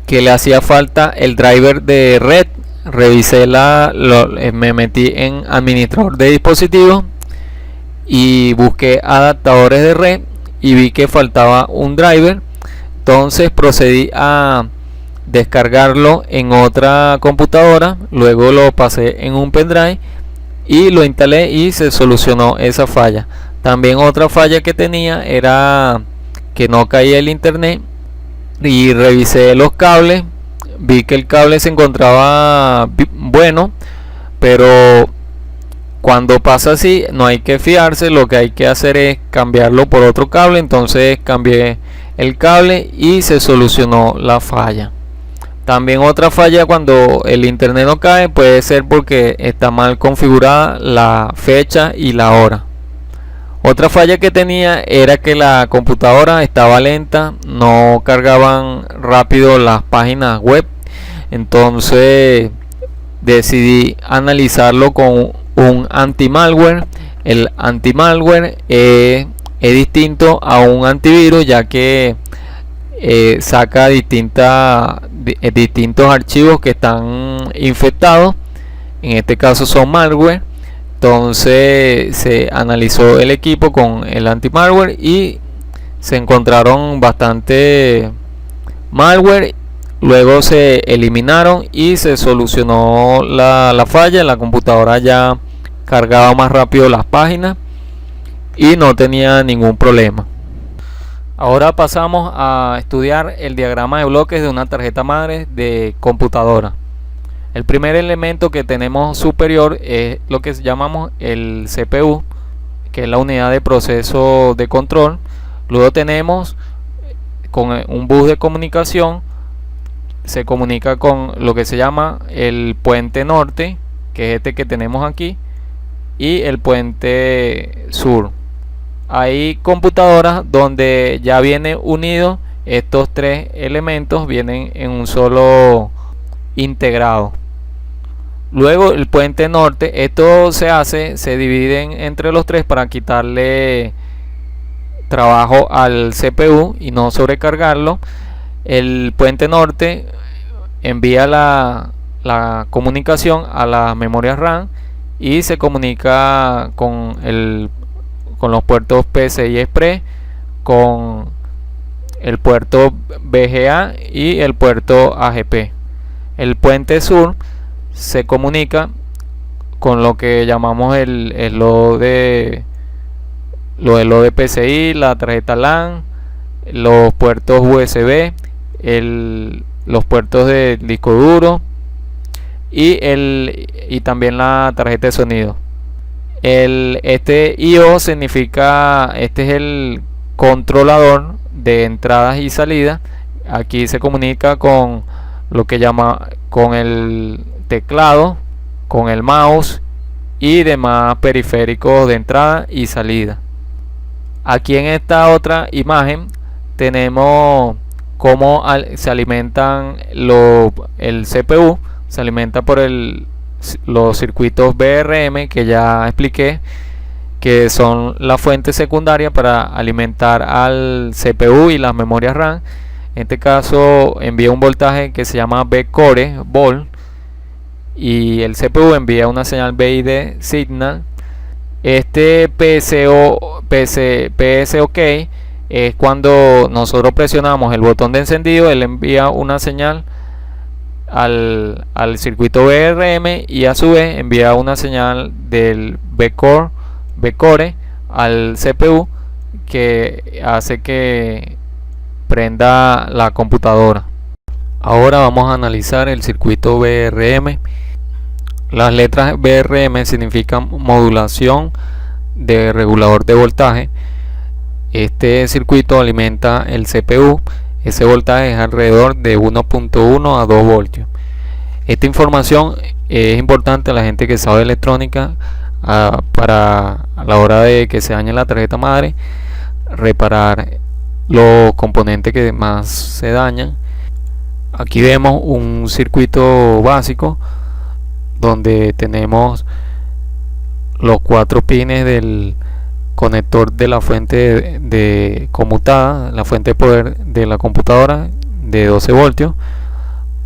que le hacía falta el driver de red. Revisé me metí en administrador de dispositivos y busqué adaptadores de red y vi que faltaba un driver. Entonces procedí a descargarlo en otra computadora, luego lo pasé en un pendrive y lo instalé y se solucionó esa falla. También otra falla que tenía era que no caía el internet, y revisé los cables, vi que el cable se encontraba bueno, pero cuando pasa así no hay que fiarse, lo que hay que hacer es cambiarlo por otro cable. Entonces cambié el cable y se solucionó la falla. También otra falla cuando el internet no cae puede ser porque está mal configurada la fecha y la hora. Otra falla que tenía era que la computadora estaba lenta, no cargaban rápido las páginas web. Entonces decidí analizarlo con un anti-malware. El anti-malware es distinto a un antivirus, ya que saca distintos archivos que están infectados. En este caso son malware. Entonces se analizó el equipo con el anti-malware y se encontraron bastante malware. Luego se eliminaron y se solucionó la falla. La computadora ya cargaba más rápido las páginas y no tenía ningún problema. Ahora pasamos a estudiar el diagrama de bloques de una tarjeta madre de computadora. El primer elemento que tenemos superior es lo que llamamos el CPU, que es la unidad de proceso de control. Luego tenemos con un bus de comunicación, se comunica con lo que se llama el puente norte, que es este que tenemos aquí, y el puente sur. Hay computadoras donde ya viene unido estos tres elementos, vienen en un solo integrado. Luego el puente norte, esto se dividen entre los tres para quitarle trabajo al CPU y no sobrecargarlo. El puente norte envía la comunicación a las memorias RAM y se comunica con los puertos PCI Express, con el puerto VGA y el puerto AGP. El puente sur se comunica con lo que llamamos el slot de PCI, la tarjeta LAN, los puertos USB, los puertos de disco duro y también la tarjeta de sonido. Este I/O significa, este es el controlador de entradas y salidas. Aquí se comunica con lo que con el teclado, con el mouse y demás periféricos de entrada y salida. Aquí en esta otra imagen tenemos cómo se alimentan el CPU. Se alimenta por los circuitos VRM, que ya expliqué, que son la fuente secundaria para alimentar al CPU y las memorias RAM. En este caso envía un voltaje que se llama V-Core, volt, y el CPU envía una señal BID signal. Este PSOK es cuando nosotros presionamos el botón de encendido, él envía una señal al circuito VRM y a su vez envía una señal del V-Core al CPU, que hace que prenda la computadora. Ahora vamos a analizar el circuito VRM. Las letras VRM significan modulación de regulador de voltaje. Este circuito alimenta el CPU. Ese voltaje es alrededor de 1.1 a 2 voltios. Esta información es importante a la gente que sabe electrónica, para a la hora de que se dañe la tarjeta madre, reparar los componentes que más se dañan. Aquí vemos un circuito básico donde tenemos los 4 pines del conector de la fuente de conmutada, la fuente de poder de la computadora de 12 voltios.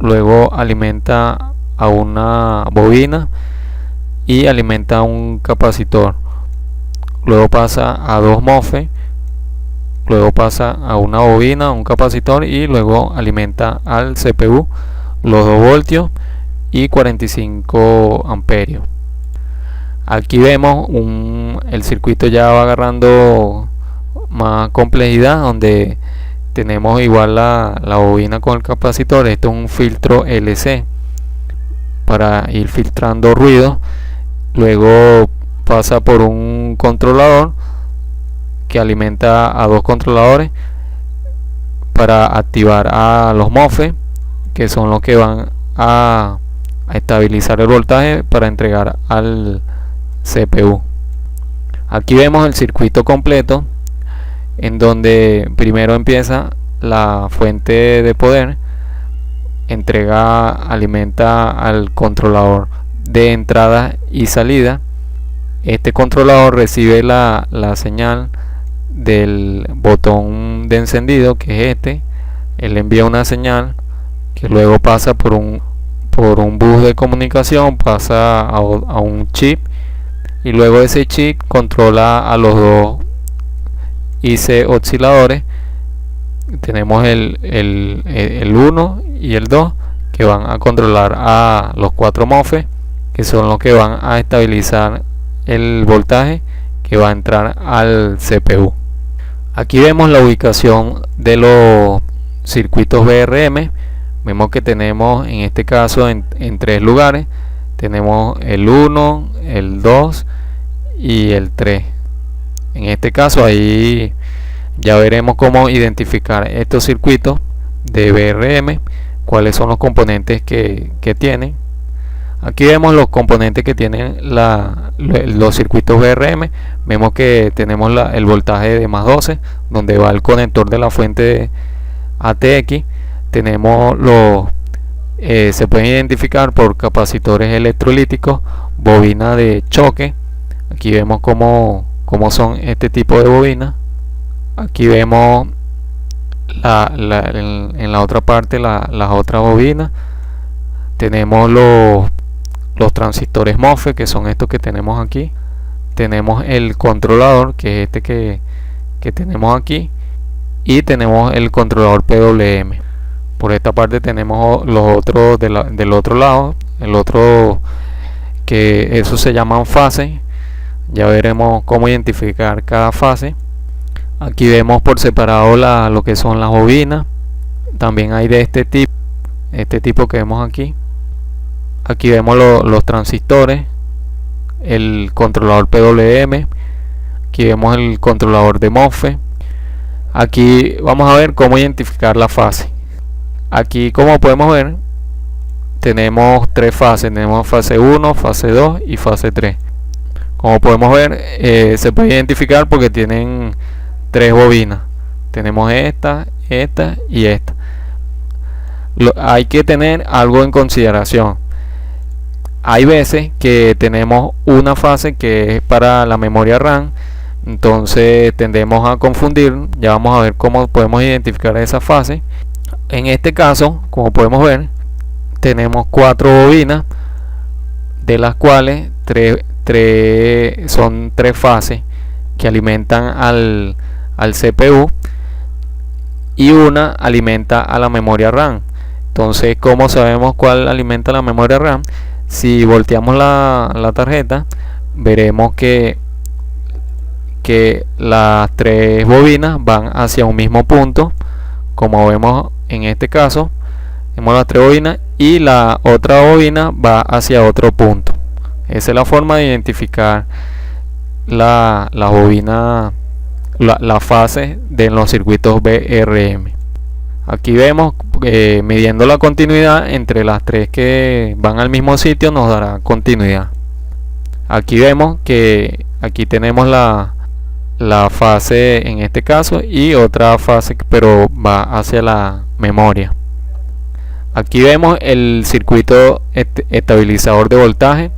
Luego alimenta a una bobina y alimenta a un capacitor. Luego pasa a 2 MOSFET. Luego pasa a una bobina, un capacitor, y luego alimenta al CPU los 2 voltios y 45 amperios. Aquí vemos el circuito ya va agarrando más complejidad, donde tenemos igual la bobina con el capacitor. Esto es un filtro LC para ir filtrando ruido. Luego pasa por un controlador que alimenta a 2 controladores para activar a los MOSFET, que son los que van a estabilizar el voltaje para entregar al CPU. Aquí vemos el circuito completo, en donde primero empieza la fuente de poder, alimenta al controlador de entrada y salida. Este controlador recibe la señal del botón de encendido, que es este. Él envía una señal que luego pasa por un bus de comunicación, pasa a un chip, y luego ese chip controla a los 2 IC osciladores. Tenemos el 1 y el 2, que van a controlar a los 4 MOSFET, que son los que van a estabilizar el voltaje que va a entrar al CPU. Aquí vemos la ubicación de los circuitos VRM. Vemos que tenemos en este caso en 3 lugares. Tenemos el 1, el 2 y el 3. En este caso ahí ya veremos cómo identificar estos circuitos de VRM, cuáles son los componentes que tienen. Aquí vemos los componentes que tienen los circuitos VRM. Vemos que tenemos el voltaje de más 12, donde va el conector de la fuente ATX. Tenemos se pueden identificar por capacitores electrolíticos, bobina de choque. Aquí vemos cómo son este tipo de bobinas. Aquí vemos en la otra parte las otras bobinas. Tenemos los transistores MOSFET, que son estos que tenemos aquí. Tenemos el controlador, que es este que tenemos aquí, y tenemos el controlador PWM. Por esta parte tenemos los otros del otro lado, el otro, que eso se llaman fases. Ya veremos cómo identificar cada fase. Aquí vemos por separado lo que son las bobinas. También hay de este tipo que vemos aquí. Aquí vemos los transistores, el controlador PWM. Aquí vemos el controlador de MOSFET. Aquí vamos a ver cómo identificar la fase. Aquí, como podemos ver, tenemos tres fases. Tenemos fase 1, fase 2 y fase 3. Como podemos ver, se puede identificar porque tienen tres bobinas. Tenemos esta y esta. Hay que tener algo en consideración. Hay veces que tenemos una fase que es para la memoria RAM, entonces tendemos a confundir. Ya vamos a ver cómo podemos identificar esa fase. En este caso, como podemos ver, tenemos cuatro bobinas, de las cuales son tres fases que alimentan al CPU, y una alimenta a la memoria RAM. Entonces, ¿cómo sabemos cuál alimenta la memoria RAM? Si volteamos la tarjeta, veremos que las tres bobinas van hacia un mismo punto. Como vemos en este caso, vemos las tres bobinas y la otra bobina va hacia otro punto. Esa es la forma de identificar la bobina, la fase de los circuitos VRM. Aquí vemos midiendo la continuidad entre las tres que van al mismo sitio, nos dará continuidad. Aquí vemos que aquí tenemos la fase en este caso y otra fase, pero va hacia la memoria. Aquí vemos el circuito estabilizador de voltaje,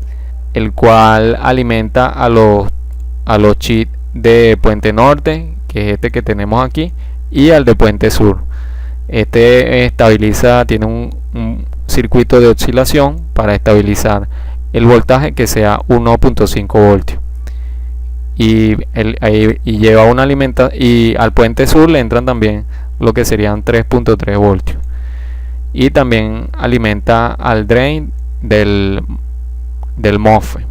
el cual alimenta a los chips de puente norte, que es este que tenemos aquí, y al de puente sur. Este estabiliza, tiene un circuito de oscilación para estabilizar el voltaje que sea 1.5 voltios. Y lleva una alimentación, y al puente sur le entran también lo que serían 3.3 voltios. Y también alimenta al drain del MOSFET.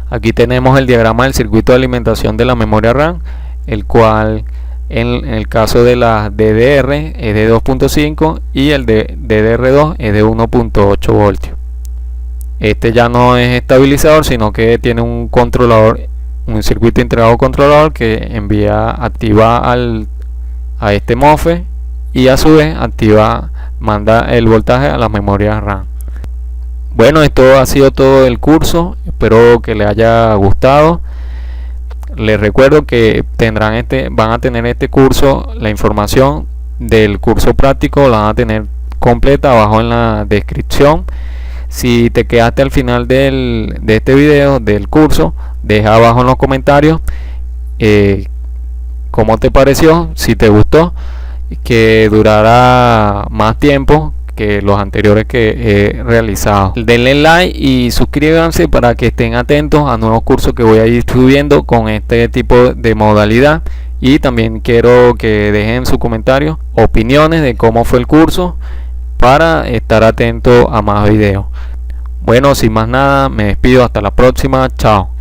Aquí tenemos el diagrama del circuito de alimentación de la memoria RAM, el cual en el caso de la DDR es de 2.5 y el de DDR2 es de 1.8 voltios. Este ya no es estabilizador, sino que tiene un controlador, un circuito integrado controlador que activa a este MOSFET, y a su vez manda el voltaje a las memorias RAM. Bueno, esto ha sido todo el curso, espero que les haya gustado. Les recuerdo que van a tener este curso, la información del curso práctico la van a tener completa abajo en la descripción. Si te quedaste al final de este video del curso, deja abajo en los comentarios cómo te pareció, si te gustó, que durara más tiempo que los anteriores que he realizado. Denle like y suscríbanse para que estén atentos a nuevos cursos que voy a ir subiendo con este tipo de modalidad. Y también quiero que dejen sus comentarios, opiniones de cómo fue el curso, para estar atento a más videos. Bueno, sin más nada, me despido, hasta la próxima, chao.